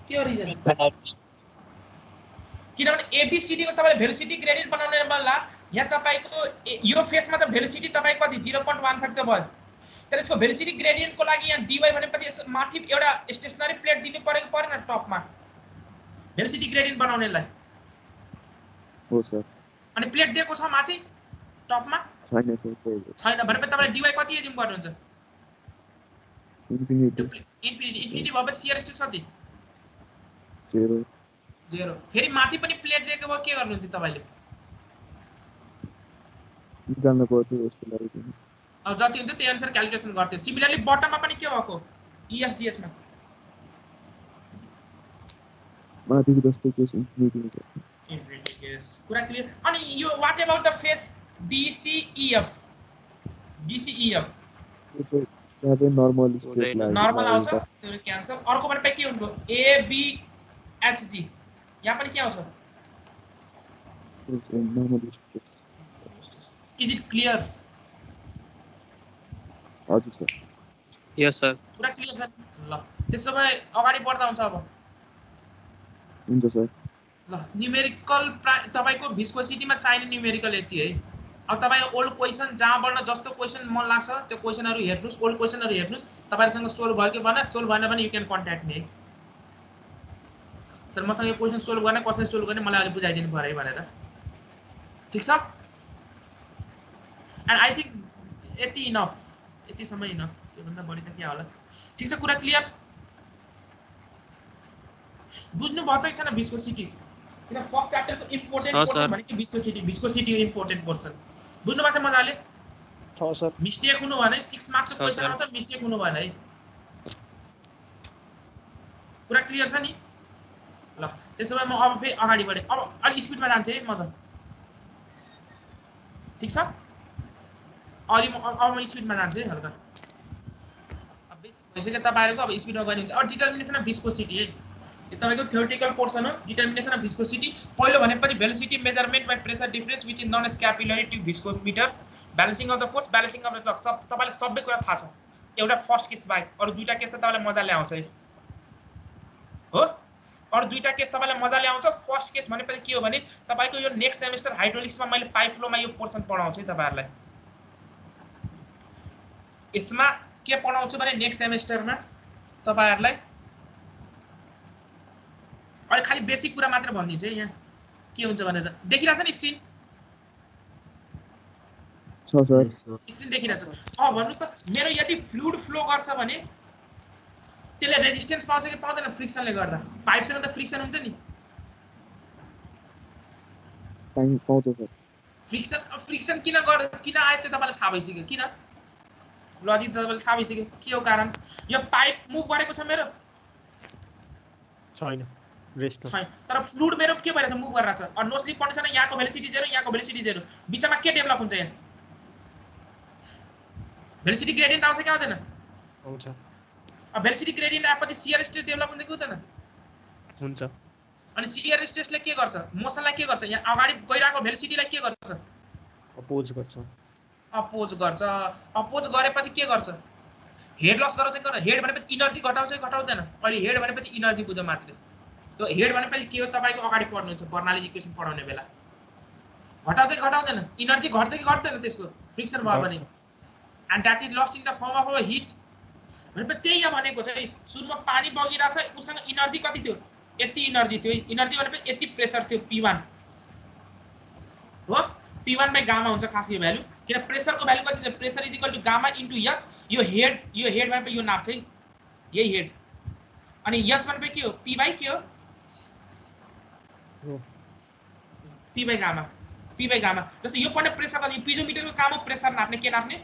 के हो रिजन किनभने ABCD को तपाईले भेलोसिटी ग्रेडियन्ट बनाउने बेला यहाँ तपाईको यो फेसमा त भेलोसिटी तपाई कति 0.15 त भयो तर यसको भेलोसिटी ग्रेडियन्ट को लागि यहाँ dy भनेपछि यस माथि एउटा स्टेशनरी प्लेट दिनु परेको परेन टपमा भेलोसिटी ग्रेडियन्ट बनाउनेलाई हो सर अनि प्लेट दिएको छ माथि टपमा छैन सर छैन भनेपछि तपाईले dy कति एज्युम गर्नुहुन्छ इन्फिनिटी इन्फिनिटी भएपछि शियर स्ट्रेस कति 0 0 फेरि माथि पनि प्लेट दिएको भए के गर्नुहुन्थ्यो तपाईले निकाल्न पर्थ्यो यसको लागि पनि अब जति हुन्छ त्यही अनुसार क्याल्कुलेसन गर्थ्यो सिमिलरली बटममा पनि के भएको EFGS मा माथिको जस्तो केस इन्फिनिटी केस कुरा क्लियर अनि yo what about the face DCEF त्यहाँ चाहिँ नर्मल स्ट्रेस लाग्यो नर्मल आउँछ त्यो क्यान्सर अर्को पनि के हुन्छ ABHG यहाँ पनि के आउँछ normal stress is it clear हजुर सर यस सर पुरा क्लियर छ ल त्यसो भए अगाडि बढ्दा हुन्छ अब हुन्छ सर ल न्यूमेरिकल तपाईको भिस्कोसिटीमा चाहिने न्यूमेरिकल यति है अब तपाईको ओल्ड क्वेशन जहाँबाट जस्तो क्वेशन मन लाग्छ त्यो क्वेशनहरु हेर्नुस् ओल्ड क्वेशनहरु हेर्नुस् तपाईहरुसँग सोल्भ भयो कि भएन सोल्भ भएन भने you can contact me sir मसँग यो क्वेशन सोल्भ गर्ने कसरी सोल्भ गर्ने मलाई अलि बुझाइदिनु पर्यो भनेर ठीक छ एन्ड आई थिंक यति इनफ यति समय इनफ यो भन्दा बढी त के होला ठीक छ कुरा क्लियर बुझ्नु भएको छैन भिस्कोसिटी किन फर्स्ट च्याप्टरको इम्पोर्टेन्ट पोर्सन भनेको भिस्कोसिटी इम्पोर्टेन्ट पोर्सन बुझ्नु भएको छ मजाले छ सर मिस्टेक हुनु भने 6 मार्क्सको क्वेशन आउँछ मिस्टेक हुनु भएन है पुरा क्लियर छ नि ल त्यसो भए म अब फेरि अगाडि बढे अब अलि स्पिडमा जान्छु है म त ठीक छ अलि म स्पिडमा जान्छु है हल्का अब बेसिक भइसक्यो तपाईहरुको अब स्पिडमा गर्ने हुन्छ अब डिटर्मिनेसन अफ भिस्कोसिटी है यो तपाईको थ्योरेटिकल पोर्सन हो डिटर्मिनेसन अफ भिस्कोसिटी पहिलो भनेपछि velocity measurement by pressure difference which is known as capillary tube viscometer balancing of the force balancing of the flux सब तपाईलाई सबै कुरा थाहा छ एउटा फर्स्ट केस बाइ अरु दुईटा केस त तपाईलाई मजाले आउँछ है हो अरु दुईटा केस तपाईलाई मजाले आउँछ फर्स्ट केस भनेपछि के हो भने तपाईको यो नेक्स्ट सेमेस्टर हाइड्रोलिक्समा मैले पाइप फ्लोमा यो पोर्सन पढाउँछु है तपाईहरुलाई यसमा के पढाउँछु भने नेक्स्ट सेमेस्टरमा तपाईहरुलाई अहिले खाली बेसिक कुरा मात्र भन्दिन्छु है यहाँ के हुन्छ भनेर देखिरा छ नि स्क्रिन छ सर स्क्रिन देखिरा छ भन्नुस् त मेरो यदि फ्लुइड फ्लो गर्छ भने त्यसले रेजिस्टेन्स पाउँछ कि पाउँदैन फ्रिक्सनले गर्दा पाइपसँग त फ्रिक्सन हुन्छ नि पाउँछ सर फ्रिक्सन किन आयो त्यो तपाईलाई थाहा भइसक्यो किन लजिक त तपाईलाई थाहा भइसक्यो के हो कारण यो पाइप मुभ गरेको छ मेरो छैन रेस्ट छैन तर फ्लुइड मेरो के भइरहेछ मुभ गरिरहेछ अनि नो स्लिप कन्डिसन यहाँको भेलोसिटी 0 यहाँको भेलोसिटी 0 बीचमा के डेभलप हुन्छ यहाँ भेलोसिटी ग्रेडियन्ट आउँछ कि आउँदैन आउँछ अब भेलोसिटी ग्रेडियन्ट आएपछि शियर स्ट्रेस डेभलप हुन्छ कि हुँदैन हुन्छ अनि शियर स्ट्रेसले के गर्छ मोसनलाई के गर्छ यहाँ अगाडि गइरहेको भेलोसिटीलाई के गर्छ अपोज गर्छ अपोज गरेपछि के गर्छ हेड लस गराउँछ कि हेड भनेपछि इनर्जी घटाउँछ कि घटाउँदैन अहिले हेड भनेपछि इनर्जी बुझ्नु मात्रै त्यो हेड भनेपछि के हो तपाईको अगाडि पढ्नुहुन्छ बर्नाली इक्वेसन पढाउने बेला घटाउँछ कि घटाउँदैन इनर्जी घट्छ कि घट्दैन त्यसको फ्रिक्सन भयो भने and that is lost in the form of a heat भनेपछि त्यही यहाँ भनेको चाहिँ सुरुमा पानी बगिरहेछ उसँग इनर्जी कति थियो यति इनर्जी थियो इनर्जी भनेपछि यति प्रेसर थियो P1 हो P1 बाइ गामा हुन्छ खास यो भ्यालु किन प्रेसरको भ्यालु कति थियो pressure is equal to gamma into H यो हेड भनेपछि यो नाप चाहिँ यही हेड अनि H भनेपछि के हो P बाइ के हो P बाइ गामा जस्तो यो पढ्ने प्रेसर कति पिजोमिटरको काम हो प्रेसर नाप्ने के नाप्ने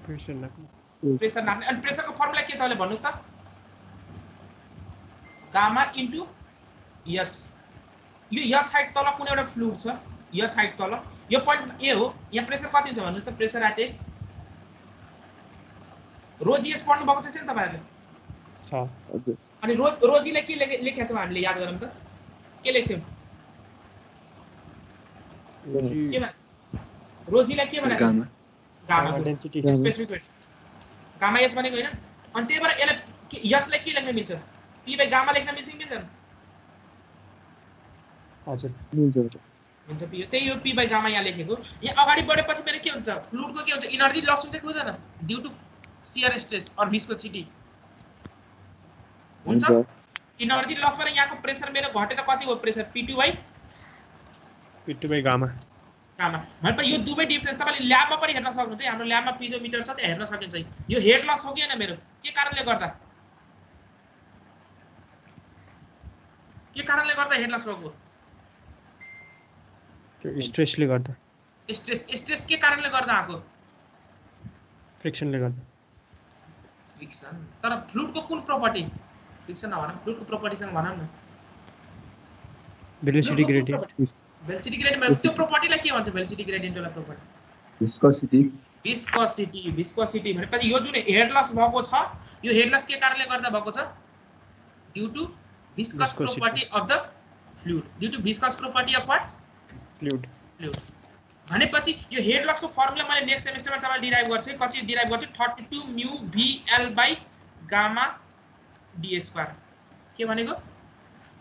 प्रेसर नाप्ने अनि प्रेसरको फर्मुला के छ अहिले भन्नुस् त गामा इन्टु H यो H हाइट तल कुनै एउटा फ्लुइड छ H हाइट तल यो पोइन्ट ए हो यहाँ प्रेसर कति हुन्छ भन्नुस् त pressure at a rho GS पढ्नु भएको छैन तपाईहरुले छ अनि रोजीले के लेखेको छ हामीले याद गरौँ त के लेख्छौं रोजीलाई के भनेको gamma density specific weight gamma H भनेको हैन अनि त्यही भएर यसलाई एच लाई के लेख्न मिल्छ P बाइ गामा लेख्न मिल्छ कि मिल्दैन हजुर मिल्छ त्यही हो P बाइ गामा यहाँ लेखेको यहाँ अगाडि बढेपछि मेरो के हुन्छ फ्लुइडको के हुन्छ इनर्जी लस हुन्छ कि हुँदैन due to shear stress or viscosity हुन्छ इनर्जी लस भएर यहाँको प्रेसर मेरो घटेर कति हो pressure P2 by gamma gamma भनेपछि यो दुवै डिफरेन्स तपाईले ल्याबमा पनि हेर्न सक्नुहुन्छ हाम्रो ल्याबमा पिजोमिटर छ त्यहाँ हेर्न सकिन्छ यो हेड लस हो कि हैन मेरो के कारणले गर्दा हेड लस भएको त्यो स्ट्रेसले गर्दा स्ट्रेस के कारणले गर्दा आको फ्रिक्सनले गर्दा फ्रिक्सन तर फ्लुइडको कुन प्रपर्टी फ्रिक्सन नभनौं फ्लुइडको प्रपर्टीसँग भनौं न भेलोसिटी ग्रेडियन्ट भने त्यो प्रपर्टीलाई के भन्छ भेलोसिटी ग्रेडियन्टवाला प्रपर्टी विस्कोसिटी भनेपछि यो जुन हेड लस भएको छ यो हेड लस के कारणले गर्दा भएको छ due to viscous property of the fluid due to viscous property of what fluid भनेपछि यो हेड लसको फर्मुला मैले नेक्स्ट सेमेस्टरमा तपाईलाई डिराइभ गर्छु कति डिराइभ गर्छु 32 mu VL by gamma d square के भनेको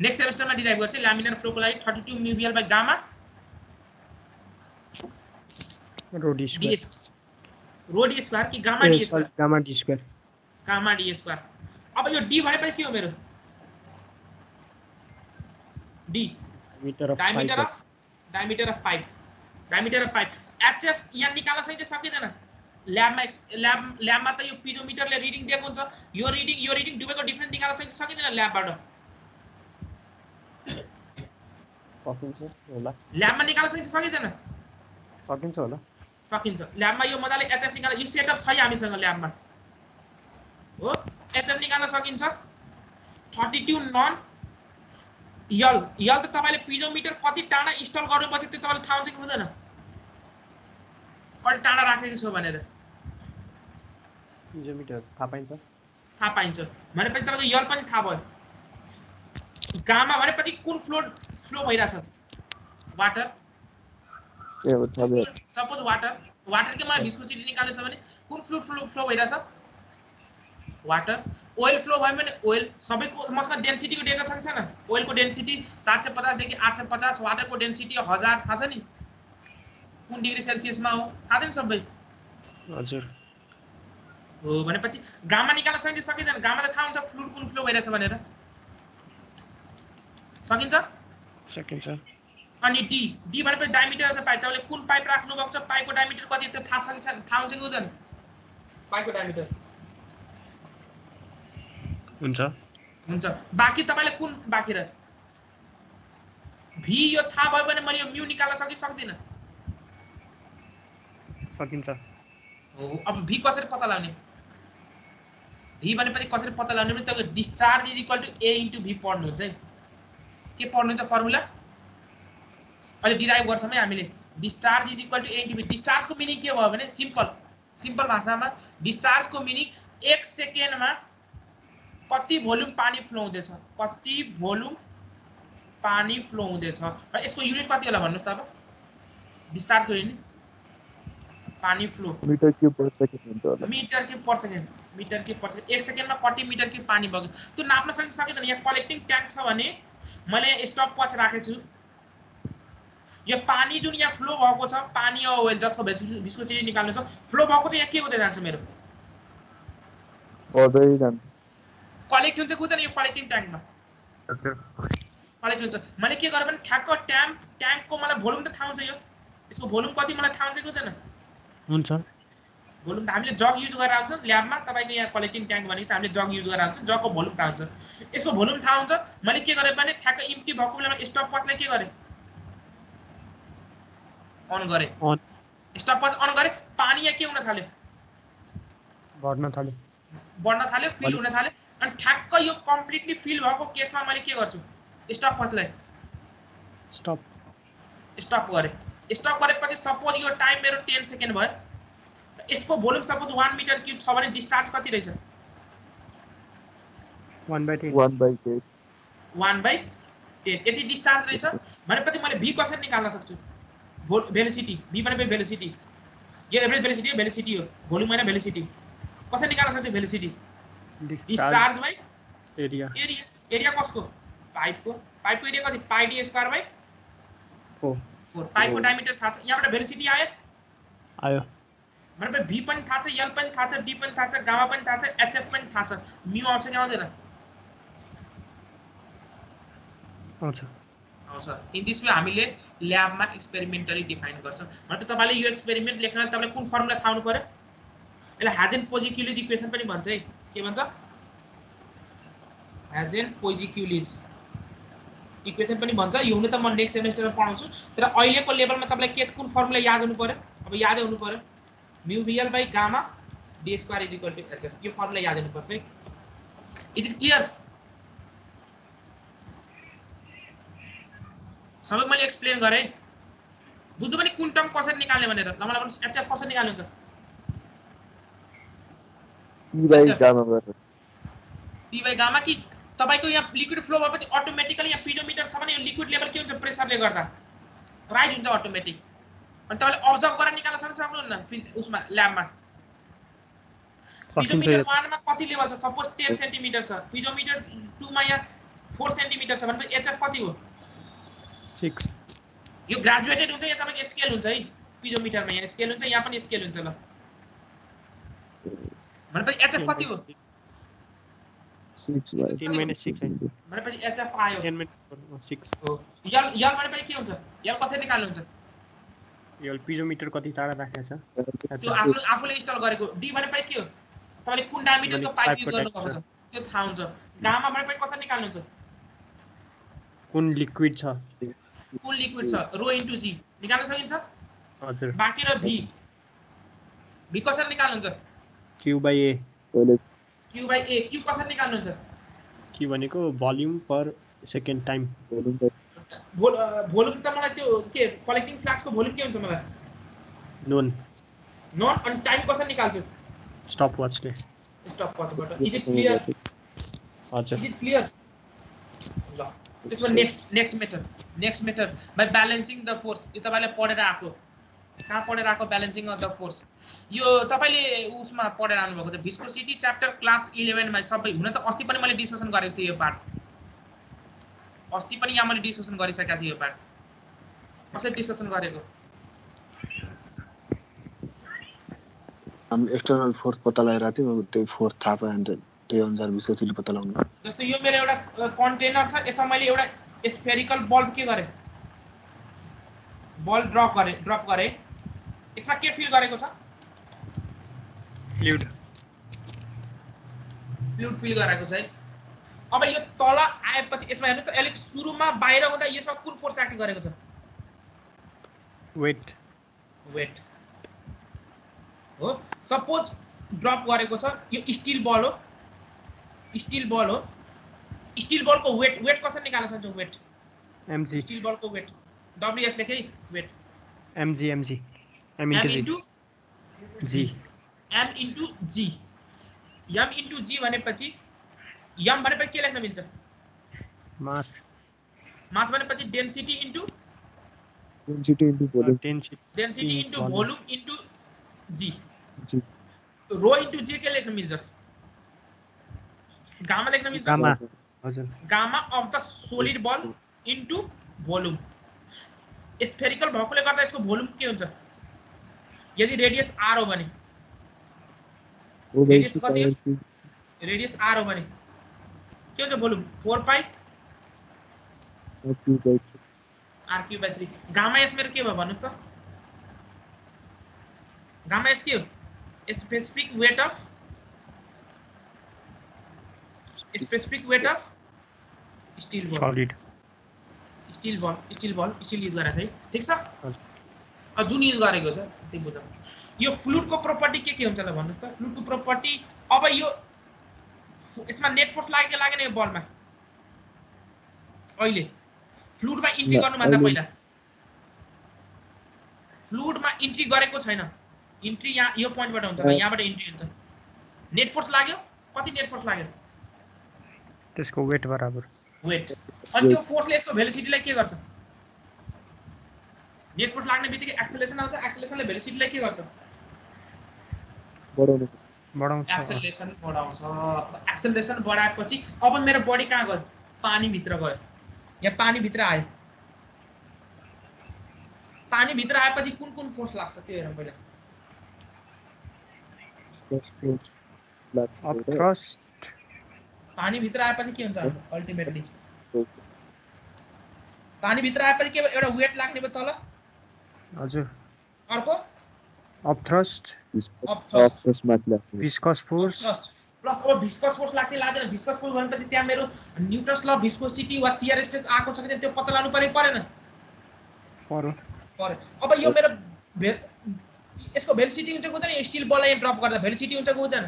नेक्स्ट सेमेस्टरमा डिराइभ गर्छु ल्यामिनार फ्लोको लागि 32 mu VL by gamma rho d square कि gamma d square gamma d square अब यो d भनेपछि के हो मेरो d diameter of pipe HF यहाँ निकाल्न सकिन्छ सकिदैन ल्याबमा त यो पिजोमिटरले रिडिङ दिएको हुन्छ यो रिडिङ दुवैको डिफरेन्स निकाल्न सकिन्छ सकिदैन ल्याबबाट ल्याबमा निकाल्न सकिन्छ सकिदैन सकिन्छ ल्याबमा यो मजाले HF निकाल्न यो सेटअप छ हामीसँग ल्याबमा हो HF निकाल्न सकिन्छ 32 नन यल त तपाईले पिजोमिटर कति टाढा इन्स्टल गर्नुपर्छ त्यो तपाईलाई थाहा हुन्छ कि हुँदैन कति टाढा राखेको छ भनेर पिजोमिटर थाहा पाइन्छ भनेपछि तपाईको यल पनि थाहा भयो गामा भनेपछि कुन फ्लो भइराछ वाटर सपोज वाटर के मलाई भिस्कोसिटी निकाल्नु छ भने कुन फ्लो भइराछ वाटर ओइल फ्लो भयो भने ओइल सबैको मसँग डेन्सिटीको डेटा छ कि छैन ओइलको डेन्सिटी 750 देखि 850 वाटरको डेन्सिटी 1000 थाहा छ नि कुन डिग्री सेल्सियसमा हो थाहा छ नि सबै हजुर हो भनेपछि गामा निकाल्न सकिन्छ सकिदैन गामा त थाहा हुन्छ फ्लुइड कुन फ्लो भइराछ भनेर सकिन्छ अनि डी भनेपछि डायमिटर अफ द पाइप तपाईले कुन पाइप राख्नु भएको छ पाइपको डायमिटर कति त्यो थाहा छ कि छैन थाहा हुन्छ कि हुँदैन पाइपको डायमिटर हुन्छ बाकी तपाईले कुन बाकी रह्यो भी यो थाहा भयो भने मैले यो म्यु निकाल्न सक्दिन सकिन्छ हो अब भी कसरी पत्ता लगाउने भी भनेपछि कसरी पत्ता लगाउने भने तपाईको discharge is equal to a into v पढ्नुहुन्छ है के पढ्नुहुन्छ फर्मुला अहिले डिराइभ गर्छौं है हामीले discharge is equal to a into v discharge को मिनिङ के भयो भने सिम्पल भाषामा डिस्चार्ज को मिनिङ 1 सेकेन्डमा कति भोल्युम पानी फ्लो हुँदैछ र यसको युनिट कति होला भन्नुस् त अब डिस्चार्ज को युनिट पानी flow meter cube per second हुन्छ होला मीटर क्यूब पर सेकेन्ड 1 सेकेन्डमा कति मीटर क्यूब पानी बग्यो त्यो नाप्न सकिदैन यहाँ कलेक्टिङ ट्याङ्क छ भने मैले स्टप वाच राखेको छु यो पानी जुन यहाँ फ्लो भएको छ पानी ओइल जसको भिस्कोसिटी निकाल्नु छ फ्लो भएको चाहिँ यहाँ के हुँदै जान्छ मेरो बढ्दै जान्छ कलेक्ट हुन्छ कुदैन यो कलेक्टिङ ट्याङ्कमा कलेक्ट हुन्छ मैले के गरे भने ठ्याक्क ट्याङ्कको मलाई भोल्युम त थाहा हुन्छ यो यसको भोल्युम कति मलाई थाहा हुन्छ कि हुँदैन हुन्छ भोल्युम त हामीले जग युज गरेर आउँछ ल्याबमा तपाईको यहाँ कलेक्टिङ ट्याङ्क भनेको हामीले जग युज गरेर आउँछ जगको भोल्युम थाहा हुन्छ यसको भोल्युम थाहा हुन्छ मैले के गरे भने ठ्याक्क इम्प्टी भएको बेलामा स्टप वाचलाई के गरे अन गरे स्टप वाच अन गरे पानी यहाँ के हुन थाल्यो बढ्न थाल्यो फिल हुन थाल्यो अनि ठ्याक्क यो कम्प्लिटली फिल भएको केसमा मैले के गर्छु स्टप वाचलाई स्टप गरेपछि सपोज यो टाइम मेरो 10 सेकेन्ड भयो यसको भोल्युम सपोज 1 मिटर क्यूब छ भने डिस्चार्ज कति रहेछ 1/10 यति डिस्चार्ज रहेछ भनेपछि मैले v कसरी निकाल्न सक्छु भेलोसिटी v भनेपछि भेलोसिटी यो एभरेज भेलोसिटी हो भोल्युम हैन भेलोसिटी कसरी निकाल्न सक्छु भेलोसिटी डिस्चार्ज बाइ एरिया कसको पाइपको एरिया कति पाइ d स्क्वायर बाइ 4 पाइपको डायमिटर थाहा छ यहाँबाट भेलोसिटी आयो भनेपछि v पनि थाहा छ l पनि थाहा छ d पनि थाहा छ गामा पनि थाहा छ hf पनि थाहा छ म्यु आउँछ कि आउँदैन आउँछ। इन दिस वे हामीले ल्याबमा एक्सपेरिमेन्टली डिफाइन गर्छौँ। भनेपछि तपाईँले यो एक्सपेरिमेन्ट लेख्नलाई तपाईँले कुन फर्मुला थाहा हुनु पर्यो? यसलाई हाजेन-पोजिक्युलिज इक्वेसन पनि भन्छ है। के भन्छ? हाजेन-पोजिक्युलिज इक्वेसन पनि भन्छ। यो हुन त म नेक्स्ट सेमेस्टरमा पढाउँछु, तर अहिलेको लेभलमा तपाईँलाई के कुन फर्मुला याद हुनु पर्यो? अब यादै हुनु पर्यो mu VL by gamma d square is equal to HF। यो फर्मुला याद हुनुपर्छ है। Is it clear? सबै मैले एक्सप्लेन गरेँ। बुझ्नु पनि कुन टर्म कसरी निकाल्ने भनेर। ल मलाई भन्नुहोस् HF कसरी निकाल्नु हुन्छ? P by gamma गरेर P by gamma कि तपाईको यहाँ लिक्विड फ्लो भएपछि अटोमेटिकली यहाँ पिजोमिटर छ भने यो लिक्विड लेभल के हुन्छ? प्रेसरले गर्दा राइज हुन्छ अटोमेटिक। अनि तपाईले अब्जर्भ गरेर निकाल्न सक्नुहुन्न उसमा ल्याबमा। पिजोमिटर 1 मा कति लेभल छ? सपोज 10 सेन्टिमिटर छ। पिजोमिटर 2 मा यहाँ 4 सेन्टिमिटर छ भनेपछि HF कति हो? 6। यो ग्रेजुएटेड हुन्छ या तपाईको स्केल हुन्छ है। पिजोमिटरमा यहाँ स्केल हुन्छ, यहाँ पनि स्केल हुन्छ। ल भनेपछि HF कति हो? 6 by 10 minus 6 है। भनेपछि HF आयो 10 minus 6 हो। यल भनेपछि के हुन्छ? यल कसरी निकाल्नु हुन्छ? यो पिजोमिटर कति टाढा राखेको छ त्यो आफूले इन्स्टल गरेको। डी भनेपछि के हो? तपाईले कुन डायमिटरको पाइप युज गर्नु भएको छ त्यो थाहा हुन्छ। गामा भनेपछि कसरी निकाल्नु हुन्छ? कुन लिक्विड छ, कुन लिक्विड छ, रो इन्टु जी निकाल्न सकिन्छ। हजुर। बाँकी र भी कसरी निकाल्नुहुन्छ? Q by A. Q by A. Q कसरी निकाल्नुहुन्छ? क्यू भनेको volume per second time. Volume त मलाई त्यो के कलेक्टिङ फ्लास्कको भोल्युम के हुन्छ मलाई? नोन। अनि टाइम कसरी निकाल्छु? स्टप वाचले। स्टप वाचबाट। Is it clear? हजुर। Is it clear? ल त्यसमा next method by balancing the force. यो तपाईले पढेर आएको। कहाँ पढेर आएको? Balancing of the force. यो तपाईले उसमा पढेर आउनु भएको छ भिस्कोसिटी च्याप्टर क्लास 11 मा। सबै हुन त अस्ति पनि मैले डिस्कसन गरेको थिएँ यो पार्ट। अस्ति पनि यहाँ मैले डिस्कसन गरिसकेको थिएँ यो पार्ट। कसरी डिस्कसन गरेको? हामी एक्सटर्नल फोर्स पत्ता लगाइरहेको थियौँ। त्यो फोर्स थाहा पाएँ अन्त त्यही अनुसार भिस्कोसिटी पत्ता लगाउनु। जस्तो यो मेरो एउटा कन्टेनर छ, यसमा मैले एउटा स्फेरिकल बल्ब के गरे? बल ड्रप गरे। यसमा के फिल गरेको छ? फ्लुइड फिल गरेको छ है। अब यो तल आएपछि यसमा हेर्नुस् त यसले सुरुमा बाहिर हुँदा यसमा कुन फोर्स एक्ट गरेको छ? वेट हो। सपोज ड्रप गरेको छ, यो स्टील बल हो। स्टील बलको वेट कसरी निकाल्न सक्छौ? Weight mg। स्टील बलको वेट WS लेखे weight mg m into g। m into g भनेपछि m भनेपछि के लेख्न मिल्छ? मास भनेपछि density into volume into G. Rho into G के लेख्न मिल्छ? गामा लेख्न मिल्छ। Gamma of the solid ball into volume. Spherical भएकोले गर्दा यसको भोल्युम के हुन्छ? यदि रेडियस r हो भने रेडियस कति हो? रेडियस r हो भने के हुन्छ भोल्युम? 4 पाइ r3/3। गामा s मेरो के भयो भन्नुस् त? गामा s के हो? Specific weight of steel ball. Steel use गरेछ है। ठीक छ। अब जुन युज गरेको छ त्यही बुझ्नु। यो फ्लुइडको प्रोपर्टी के हुन्छ ल भन्नुस् त? फ्लुइडको प्रोपर्टी अब यो यसमा नेट फोर्स लागेन यो बलमा। अहिले फ्लुइडमा इन्ट्री गर्नुभन्दा पहिला फ्लुइडमा इन्ट्री गरेको छैन। इन्ट्री यहाँ यो पोइन्टबाट हुन्छ, यहाँबाट इन्ट्री हुन्छ। नेट फोर्स लाग्यो, कति नेट फोर्स लाग्यो? त्यसको वेट बराबर वेट। अनि त्यो फोर्सले यसको भेलोसिटीलाई के गर्छ? नेट फोर्स लाग्ने बित्तिकै एक्सेलरेसन आउँछ। एक्सेलरेसनले भेलोसिटीलाई के गर्छ? बढाउँछ। एक्सेलरेसन बढाउँछ। एक्सेलरेसन बढाएपछि अब मेरो बडी कहाँ गयो? पानी भित्र गयो। यहाँ पानी भित्र आयो। पानी भित्र आएपछि कुन फोर्स लाग्छ त्यो हेरौँ पहिला। पानी भित्र आएपछि के हुन्छ? अल्टिमेटली पानी भित्र आएपछि के एउटा वेट लाग्ने भयो तल हजुर अर्को अप थ्रस्ट अफ माथि लाग्छ विस्कस फोर्स थ्रस्ट प्लस अब भिस्कस फोर्स लाग्छ लाग्दैन भिस्कस फोर्स भनेपछि त्यहाँ मेरो न्यूटन्स ल भिस्कोसिटी वा शियर स्ट्रेस आएको छ कि त्यो पत्ता लाग्नु परेन पर्यो अब यो मेरो यसको भेलोसिटी हुन्छ कि हुँदैन स्टिल बललाई ड्रप गर्दा भेलोसिटी हुन्छ कि हुँदैन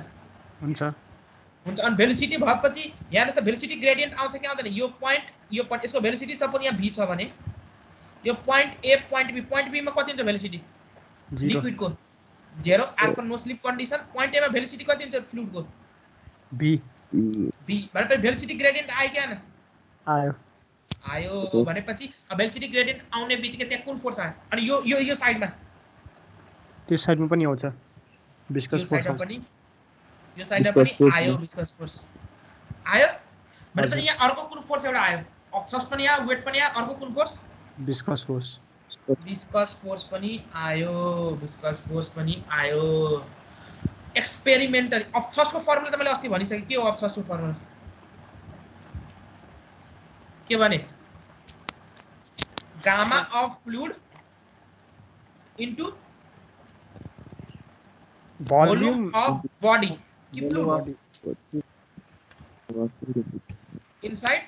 हुन्छ अनि भेलोसिटी भएपछि हेर्नुहोस् त भेलोसिटी ग्रेडियन्ट आउँछ कि आउँदैन यो पोइन्ट यसको भेलोसिटी सपोज यहाँ भी छ भने यो पोइन्ट ए पोइन्ट बी मा कति हुन्छ भेलोसिटी लिक्विडको 0 as per no slip condition point A मा भेलोसिटी कति हुन्छ फ्लुइडको बी भनेपछि भेलोसिटी ग्रेडियन्ट आयो कि आएन आयो भनेपछि भेलोसिटी ग्रेडियन्ट आउने बित्तिकै त्यहाँ कुन फोर्स आयो अनि यो साइडमा त्यो साइडमा पनि आउँछ विस्कस फोर्स यो साइडमा पनि आयो विस्कस फोर्स आयो भनेपछि यहाँ अर्को कुन फोर्स एउटा आयो थ्रस्ट पनि आयो वेट पनि आयो अर्को कुन फोर्स विस्कस फोर्स पनि आयो एक्सपेरिमेन्टली अफ थ्रस्टको फर्मुला त मैले अस्ति भनिसकेँ के हो अफ थ्रस्टको फर्मुला के भने gamma of fluid into volume of body की फ्लुइड इनसाइड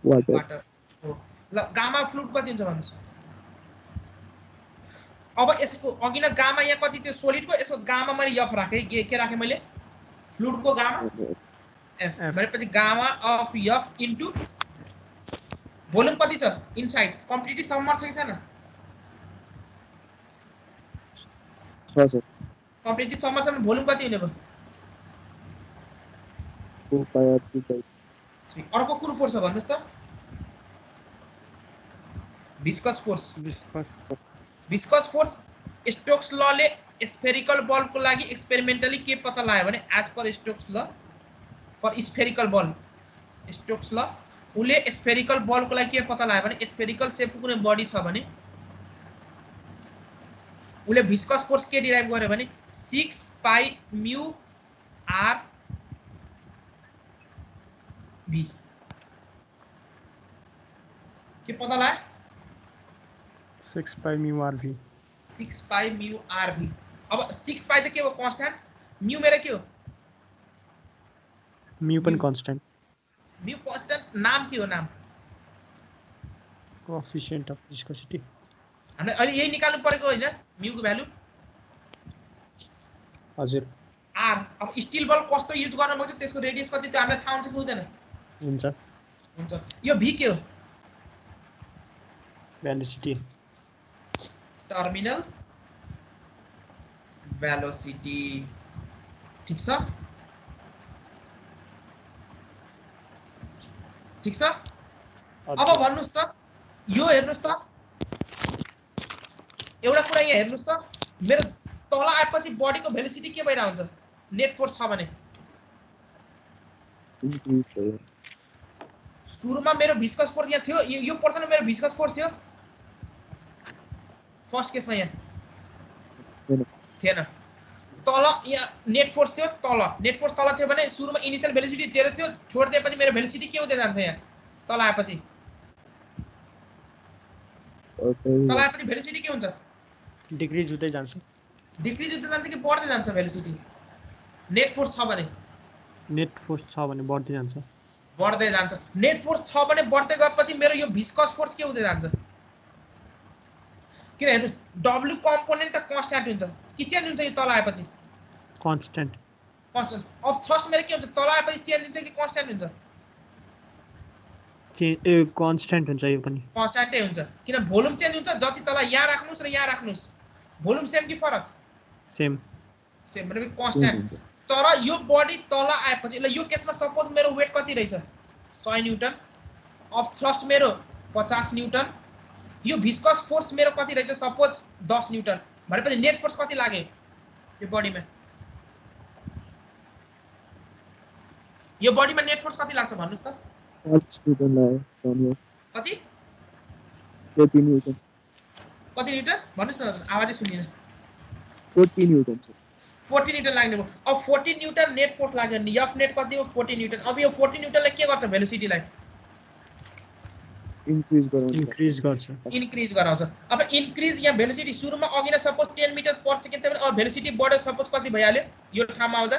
वाटर ल गामा फ्लुइड कति हुन्छ भन्नुस् अब यसको अघि न गामा यहाँ कति थियो सोलिडको यसको गामा मैले एफ राखे के राखे मैले फ्लुइडको गामा एफ भनेपछि gamma of F into volume कति छ इनसाइड कम्प्लिटली सबमर्ज छ कि छैन कम्प्लिटली सबमर्ज छ भने भोल्युम कति हुने भयो अर्को कुन फोर्स छ भन्नुस् त विस्कस फोर्स स्टोक्स ल ले स्फेरिकल बल को लागि एक्सपेरिमेन्टली के पत्ता लगायो भने एज पर स्टोक्स ल फर स्फेरिकल बल स्टोक्स ल उले स्फेरिकल बल को लागि के पत्ता लगायो भने स्फेरिकल शेपको कुनै बडी छ भने उले विस्कस फोर्स के डिराइभ गर्यो भने 6 पाई म्यू आर भी के पत्ता लगायो 6 pi mu R V 6 pi mu R V अब 6 पाई त के हो कांस्टेंट म्यू मेरो के हो म्यू पनि कांस्टेंट म्यू कांस्टेंट नाम के हो नाम कोएफिशिएंट अफ विस्कोसिटी हामीले अहिले यही निकाल्नु परेको हैन म्यू को भ्यालु हजुर आर अब स्टील बल कस्तो युज गर्नु भएको छ त्यसको रेडियस कति त्यो हामीलाई थाहा हुन्छ कि हुँदैन हुन्छ यो भी के हो वेलोसिटी टर्मिनल वेलोसिटी ठीक छ अब भन्नुस् त यो हेर्नुस् त एउटा कुरा यहाँ हेर्नुस् त मेरो तल आएपछि बडीको भेलोसिटी के भइरा हुन्छ नेट फोर्स छ भने सुरुमा मेरो विस्कस फोर्स यहाँ थियो यो पोर्सनमा मेरो विस्कस फोर्स थियो फर्स्ट केसमा यहाँ थिएन तल यहाँ नेट फोर्स थियो तल नेट फोर्स तल थियो भने सुरुमा इनिशियल भेलोसिटी 0 थियो छोड दिएपछि मेरो भेलोसिटी के हुँदै जान्छ यहाँ तल आएपछि भेलोसिटी के हुन्छ डिक्रिज हुँदै जान्छ कि बढ्दै जान्छ भेलोसिटी नेट फोर्स छ भने बढ्दै जान्छ नेट फोर्स छ भने बढ्दै गएपछि मेरो यो विस्कस फोर्स के हुँदै जान्छ किन हेर्नुस् डब्ल्यू कम्पोनेन्ट त कांस्टेंट हुन्छ कि चेन्ज हुन्छ यो तल आएपछि कांस्टेंट अब थ्रस्ट मेरो के हुन्छ तल आएपछि चेन्ज हुन्छ कि कांस्टेंट हुन्छ कांस्टेंट हुन्छ यो पनि कांस्टेन्टै हुन्छ किन भोल्युम चेन्ज हुन्छ जति तल यहाँ राख्नुस् र यहाँ राख्नुस् भोल्युम सेम कि फरक सेम भनेपछि कांस्टेंट तर यो बडी तल आएपछि ल यो केसमा सपोज मेरो वेट कति रहेछ 100 न्यूटन अफ थ्रस्ट मेरो 50 न्यूटन यो विस्कस फोर्स मेरो कति रहेछ सपोज 10 न्यूटन भनेपछि नेट फोर्स कति लाग्यो यो बडीमा नेट फोर्स कति लाग्छ भन्नुस् त 5 न्यूटन लाग्यो कति 40 न्यूटन भन्नुस् न आवाजै सुनिएन 40 न्यूटन 40 न्यूटन लाग्ने भयो अब 40 न्यूटन नेट फोर्स लाग्यो नि एफ नेट कति हो 40 न्यूटन अब यो 40 न्यूटनले के गर्छ भेलोसिटीलाई इन्क्रिज गराउँछ इन्क्रिज गर्छ इन्क्रिज गराउँछ। अब इन्क्रिज या भेलोसिटी सुरुमा अघि नै सपोज 10 मिटर पर सेकेन्ड थियो भने अब भेलोसिटी बढ्यो सपोज कति भइहाल्यो यो ठाउँमा आउँदा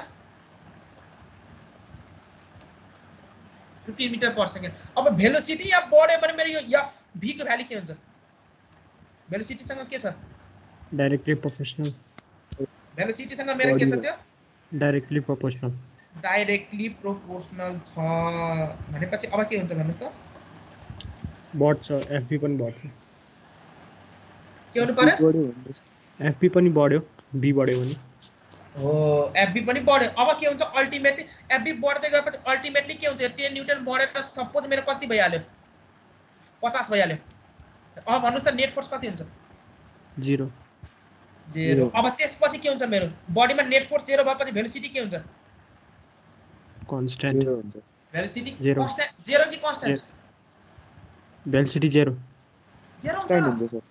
15 मिटर पर सेकेन्ड। अब भेलोसिटी या बढ्यो भने मेरो यो एफ भी को भ्यालु के हुन्छ? भेलोसिटी सँग के छ? डाइरेक्टली प्रोपोर्सनल भेलोसिटी सँग मेरो के छ त्यो? डाइरेक्टली प्रोपोर्सनल छ भनेपछि अब के हुन्छ भन्नुस् त? बढ्छ एफबी पनि बढ्छ के हुनु पर्यो? एफबी पनि बढ्यो बी बढ्यो भने हो एफबी पनि बढ्यो। अब के हुन्छ अल्टिमेटली एफबी बढ्दै गएपछि अल्टिमेटली के हुन्छ 10 न्यूटन बढेर सपोज मेरो कति भइहाल्यो 50 भइहाल्यो। अब भन्नुस् त नेट फोर्स कति हुन्छ? 0। अब त्यसपछि के हुन्छ मेरो बडीमा नेट फोर्स 0 भएपछि भेलोसिटी के हुन्छ? कन्स्ट्यान्ट हुन्छ भेलोसिटी 0 कन्स्ट्यान्ट 0 कि कन्स्ट्यान्ट? भेलोसिटी 0 कन्स्ट्यान्ट हुन्छ सर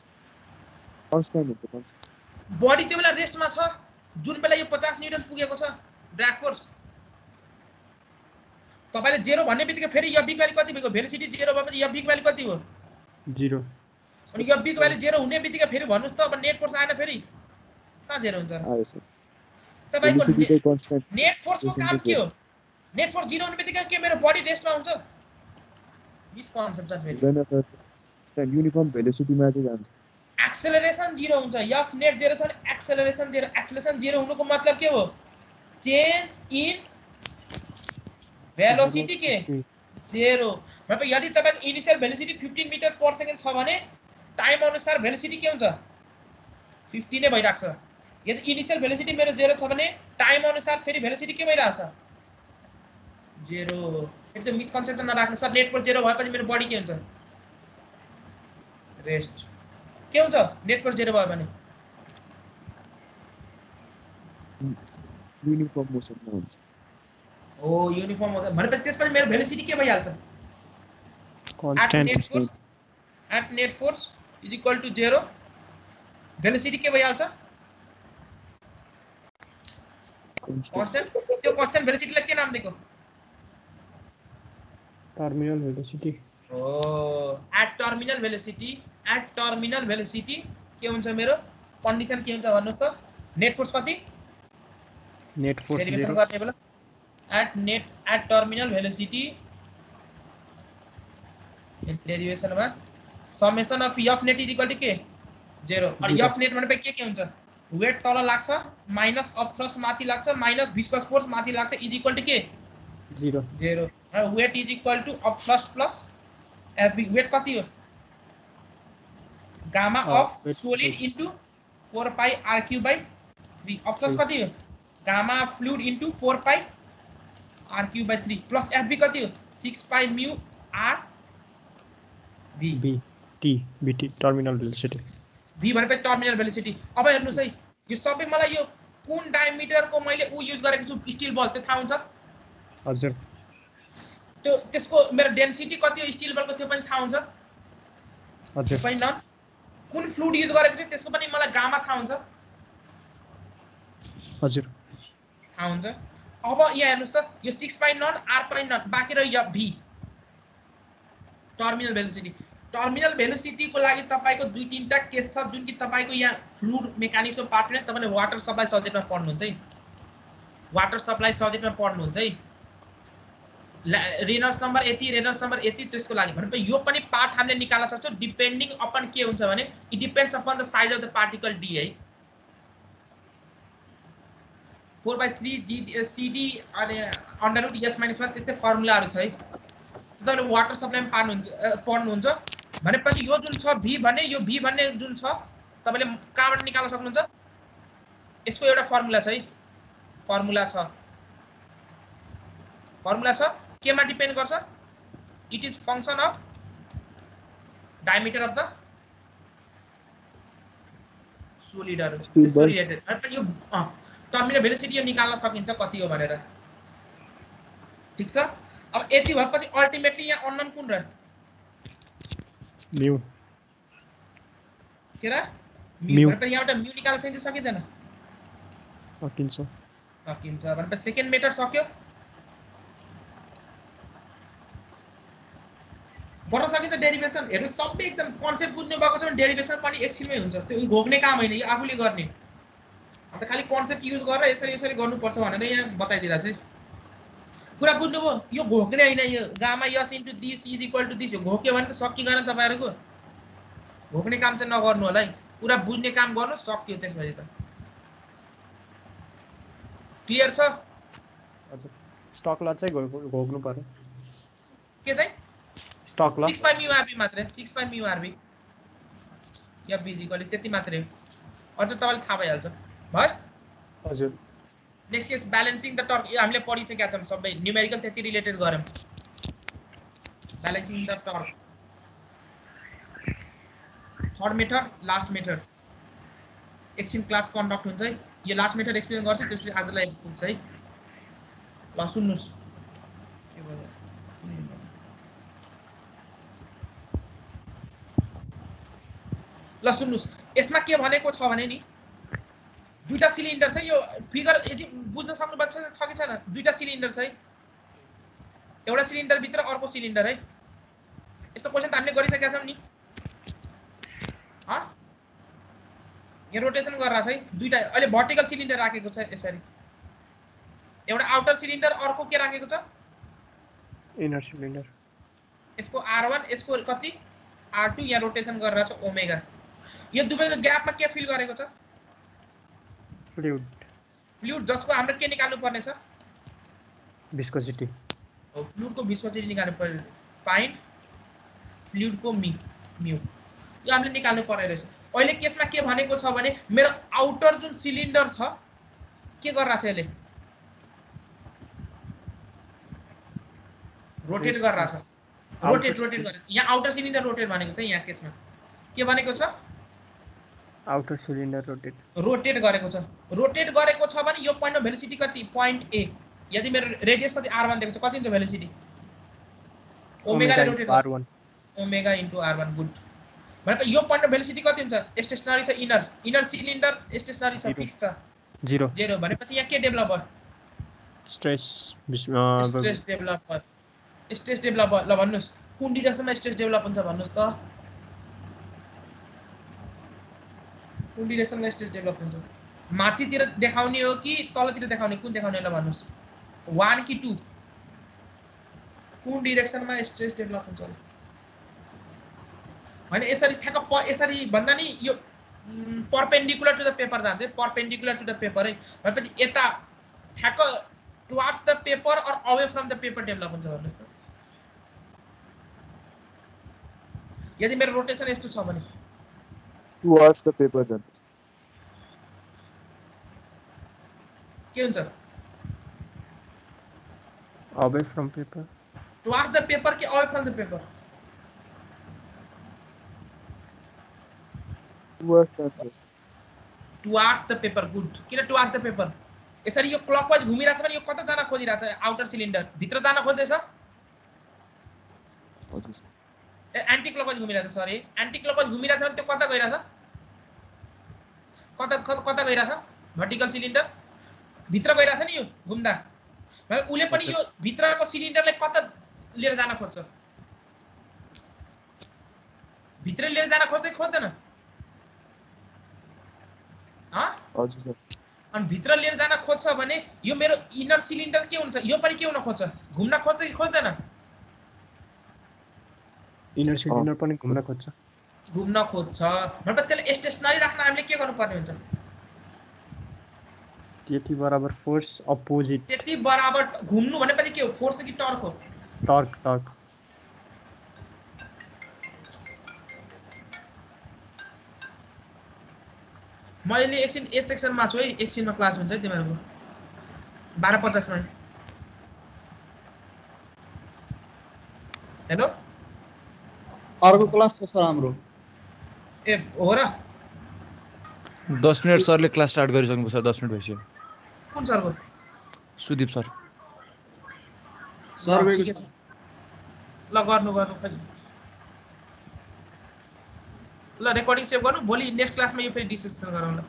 कन्स्ट्यान्ट हुन्छ बडी त्यो बेला रेस्टमा छ जुन बेला यो 50 न्यूटन पुगेको छ ड्र्याग फोर्स। तपाईले 0 भन्ने बित्तिकै फेरि एफबी को भ्यालु कति भएको? भेलोसिटी 0 भएपछि एफबी को भ्यालु कति हो? 0 अनि एफबी को भ्यालु 0 हुने बित्तिकै फेरि भन्नुस् त अब नेट फोर्स आएन फेरि कहाँ 0 हुन्छ? आयो सर तपाईको भेलोसिटी चाहिँ कन्स्ट्यान्ट नेट फोर्सको काम के हो? नेट फोर्स 0 हुने बित्तिकै के मेरो बडी रेस्टमा हुन्छ? मिस कन्सेप्ट छ फेरि। हुँदैन सर कन्स्ट्यान्ट युनिफर्म भेलोसिटीमा चाहिँ जान्छ। एक्सेलरेसन 0 हुन्छ एफ नेट 0 छ भने एक्सेलरेसन 0। एक्सेलरेसन 0 हुनुको मतलब के हो? चेन्ज इन भेलोसिटी के 0। मतलब यदि तपाईको initial velocity 15 metre per second छ भने टाइम अनुसार भेलोसिटी के हुन्छ? 15 नै भइराख्छ। यदि इनिशियल भेलोसिटी मेरो 0 छ भने टाइम अनुसार फेरि भेलोसिटी के भइराछ? 0। फेरि चाहिँ मिसकन्सेप्सन नराख्नु सर नेट फोर्स 0 भएपछि मेरो बडी के हुन्छ? रेस्ट। के हुन्छ नेट फोर्स 0 भयो भने? युनिफर्म मोसनमा हुन्छ। ओ युनिफर्म हो भनेपछि त्यसपछि मेरो भेलोसिटी के भइहाल्छ? Constant at net force is equal to 0 velocity के भइहाल्छ? कन्स्ट्यान्ट। त्यो कन्स्ट्यान्ट भेलोसिटीलाई के नाम दिएको? Terminal velocity. Oh at terminal velocity के हुन्छ मेरो कन्डिसन के हुन्छ भन्नुस् त? नेट फोर्स कति? नेट फोर्स डेरिभेसन गर्ने बेला एट टर्मिनल भेलोसिटी डेरिभेसनमा summation of F net is equal to के 0। अनि एफ नेट भनेपछि के हुन्छ? वेट तल लाग्छ माइनस अफ थ्रस्ट माथि लाग्छ माइनस विस्कस फोर्स माथि लाग्छ इज इक्वल टु के 0। र weight is equal to of thrust plus FB. Weight कति हो? Gamma of solid into 4 pi R cube by 3। Of thrust कति हो? Gamma fluid into 4 pi R cube by 3 plus FB कति हो? 6 pi mu R B T BT terminal velocity. V भनेपछि terminal velocity. अब हेर्नुस् है यो सबै मलाई यो कुन डायमिटरको मैले युज गरेको छु स्टिल बल त्यो थाहा हुन्छ? हजुर त्यो त्यसको मेरो डेन्सिटी कति हो स्टिल बलको त्यो पनि थाहा हुन्छ? हजुर पनि न कुन फ्लुइड युज गरेको छु त्यसको पनि मलाई गामा थाहा हुन्छ? हजुर थाहा हुन्छ। अब यहाँ हेर्नुस् त यो 6 पाई नन आर पाई नन बाँकी रह्यो यो भी टर्मिनल भेलोसिटी। टर्मिनल भेलोसिटीको लागि तपाईको 2-3 टा केस छ जुन कि तपाईको यहाँ फ्लुइड मेकानिक्सको पार्ट नै तपाईले वाटर सप्लाई सब्जेक्टमा पढ्नुहुन्छ है। वाटर सप्लाई सब्जेक्टमा पढ्नुहुन्छ है। रेनल्ड्स नम्बर यति रेनल्ड्स नम्बर यति त्यसको लागि भनेपछि यो पनि पार्ट हामीले निकाल्न सक्छौं डिपेन्डिङ अपन के हुन्छ भने it depends upon the size of the particle D है। 4/3 g cd अनि अंडर रूट s - 1 त्यस्तै फर्मुलाहरु छ है। तपाईले वाटर सप्लाईमा पढ्नुहुन्छ भनेपछि यो जुन छ v भने यो v भन्ने जुन छ तपाईले कहाँबाट निकाल्न सक्नुहुन्छ? यसको एउटा फर्मुला छ है। फर्मुला छ केमा डिपेन्ड गर्छ? It is function of diameter of the सोलिडहरु त्यसको रिलेटेड। अनि यो टर्मिनल भेलोसिटी यो निकाल्न सकिन्छ कति हो भनेर। ठीक छ। अब यति भएपछि अल्टिमेटली यहाँ अननोन कुन रह्यो? म्यू। के र? म्यू। भनेपछि यहाँबाट म्यू निकाल्न सकिन्छ सकिदैन? सकिन्छ। सकिन्छ भनेपछि सेकेन्ड मेथड सक्यो। गर्न सकिन्छ डेरिभेसन। हेर्नु सबै एकदम कन्सेप्ट बुझ्नु भएको छ भने डेरिभेसन पनि एकछिनमै हुन्छ। त्यो घोक्ने काम होइन, यो आफूले गर्ने। अन्त खाली कन्सेप्ट युज गरेर यसरी यसरी गर्नुपर्छ भनेर यहाँ बताइदिरा चाहिँ कुरा बुझ्नुभयो। यो घोक्ने होइन, यो gamma s into this is equal to this. यो घोक्यो भने त सकिँदैन तपाईँहरूको। घोक्ने काम चाहिँ नगर्नु होला है, पुरा बुझ्ने काम गर्नु, सक्यो त्यसपछि त। क्लियर छ? हजुर स्टक लट चाहिँ घोक्नु पर्यो। के चाहिँ स्टक लट 6 म्यु आरबी मात्रै, 6 म्यु आरबी या बिजिकली त्यति मात्रै। अझ तपाईलाई थाहा भइहाल्छ। भयो? हजुर। Next case balancing the torque. यो हामीले पढिसकेका छौँ सबै, न्युमेरिकल त्यति रिलेटेड गरौँ। Balancing the torque. Third method, last method. एकछिन क्लास कन्डक्ट हुन्छ है। यो लास्ट मेथड एक्सप्लेन गर्छु, त्यसपछि आजलाई पुग्छ है। ल सुन्नुस् के भयो। ल सुन्नुस्, यसमा के भनेको छ भने नि दुईटा सिलिन्डर छ। यो फिगर यदि बुझ्न सक्नुभएको छ कि छैन? दुईटा सिलिन्डर छ है, एउटा सिलिन्डर भित्र अर्को सिलिन्डर है। यस्तो क्वेशन त हामीले गरिसकेका छौँ नि। यहाँ रोटेसन गरिरहेको छ है दुईटा। अहिले भर्टिकल सिलिन्डर राखेको छ यसरी, एउटा आउटर सिलिन्डर, अर्को के राखेको छ? Inner cylinder. यसको R1, यसको कति R2। यहाँ रोटेसन गरिरहेको छ ओमेगा। यो दुवैको ग्यापमा के फिल गरेको छ? फ्लुइड। फ्लुइड, जसको हाम्रो के निकाल्नु पर्ने छ? विस्कोसिटी। हो, फ्लुइडको विस्कोसिटी निकाल्नु पर्यो। फाइन्ड फ्लुइडको म्यू, यो हामीले निकाल्नु पर्ने रहेछ। अहिले केसमा के भनेको छ भने मेरो आउटर जुन सिलिन्डर छ के गरिरहेछ, यसले रोटेट गरिरहेछ। रोटेट गरेर यहाँ आउटर सिलिन्डर रोटेट भनेको छ। यहाँ केसमा के भनेको छ? आउटर सिलिन्डर रोटेट गरेको छ। रोटेट गरेको छ भने यो पोइन्टमा भेलोसिटी कति? पोइन्ट ए। यदि मेरो रेडियस कति R1 दिएको छ, कति हुन्छ भेलोसिटी? ओमेगा ले rotate R1 omega into R1। Good. भने त यो पोइन्टमा भेलोसिटी कति हुन्छ? स्टेशनरी छ, इनर सिलिन्डर स्टेशनरी छ, फिक्स छ 0 0। भनेपछि यहाँ के डेभलप भयो? स्ट्रेस डेभलप भयो। स्ट्रेस डेभलप भयो। ल भन्नुस् कुन डिरेक्सनमा स्ट्रेस डेभलप हुन्छ भन्नुस् त? कुन डिरेक्सनमा स्ट्रेस डेभलप हुन्छ? माथितिर देखाउने हो कि तलतिर देखाउने? कुन देखाउने ल भन्नुस्? 1 कि 2? कुन डिरेक्सनमा स्ट्रेस डेभलप हुन्छ? हैन यसरी ठ्याक्क यसरी भन्दा नि यो परपेन्डिकुलर टु द पेपर जान्छ। परपेन्डिकुलर टु द पेपर है। भनेपछि यता ठ्याक्क टुवर्ड्स द पेपर और away from the paper develop हुन्छ भन्नुस् त। यदि मेरो रोटेसन यस्तो छ भने टुवर्ड्स द पेपर जान्छ। के हुन्छ? Away from paper. Towards the paper कि away from the paper? Towards the paper. Good. किन टुवर्ड्स द पेपर? यसरी यो क्लकवाइज घुमिरहेछ भने यो कता जान खोजिरहेछ? आउटर सिलिन्डर भित्र जान खोज्दैछ। एन्टी क्लकवाइज घुमिरहेछ। सरी, एन्टी क्लकवाइज घुमिरहेछ भने त्यो कता गइरहेछ? कता गइरहेछ? भर्टिकल सिलिन्डर भित्र गइरहेछ नि यो घुम्दा। भने उले पनि यो भित्रको सिलिन्डरले कता लिएर जान खोज्छ? भित्र लिएर जान खोज्दै खोज्दैन? हजुर सर। अनि भित्र लिएर जान खोज्छ भने यो मेरो इनर सिलिन्डर के हुन्छ? यो पनि के हुन खोज्छ? घुम्न खोज्छ कि खोज्दैन? इनर सिलिन्डर पनि घुम्न खोज्छ। घुम्न खोज्छ। मतलब त्यसले स्टेशनरी राख्न हामीले के गर्नुपर्ने हुन्छ? त्यति बराबर फोर्स अपोजिट। त्यति बराबर घुम्नु भनेपछि के हो? फोर्स कि टर्क हो? टर्क। मैले एकछिन ए सेक्सनमा छु है, एकछिनमा क्लास हुन्छ है तिमीहरूको 12:50 मा। हेलो, अर्को क्लास छ सर हाम्रो। ए हो र? 10 मिनेट सरले क्लास स्टार्ट गरिसक्नु सर। 10 मिनेट भइसक्यो। कुन सरको? सुदीप सर। सर्वेको छ। ल गर्नु खै। ल रेकर्डिङ सेभ गर्नु, भोलि नेक्स्ट क्लासमा यो फेरि डिस्कसन गरौँ ल।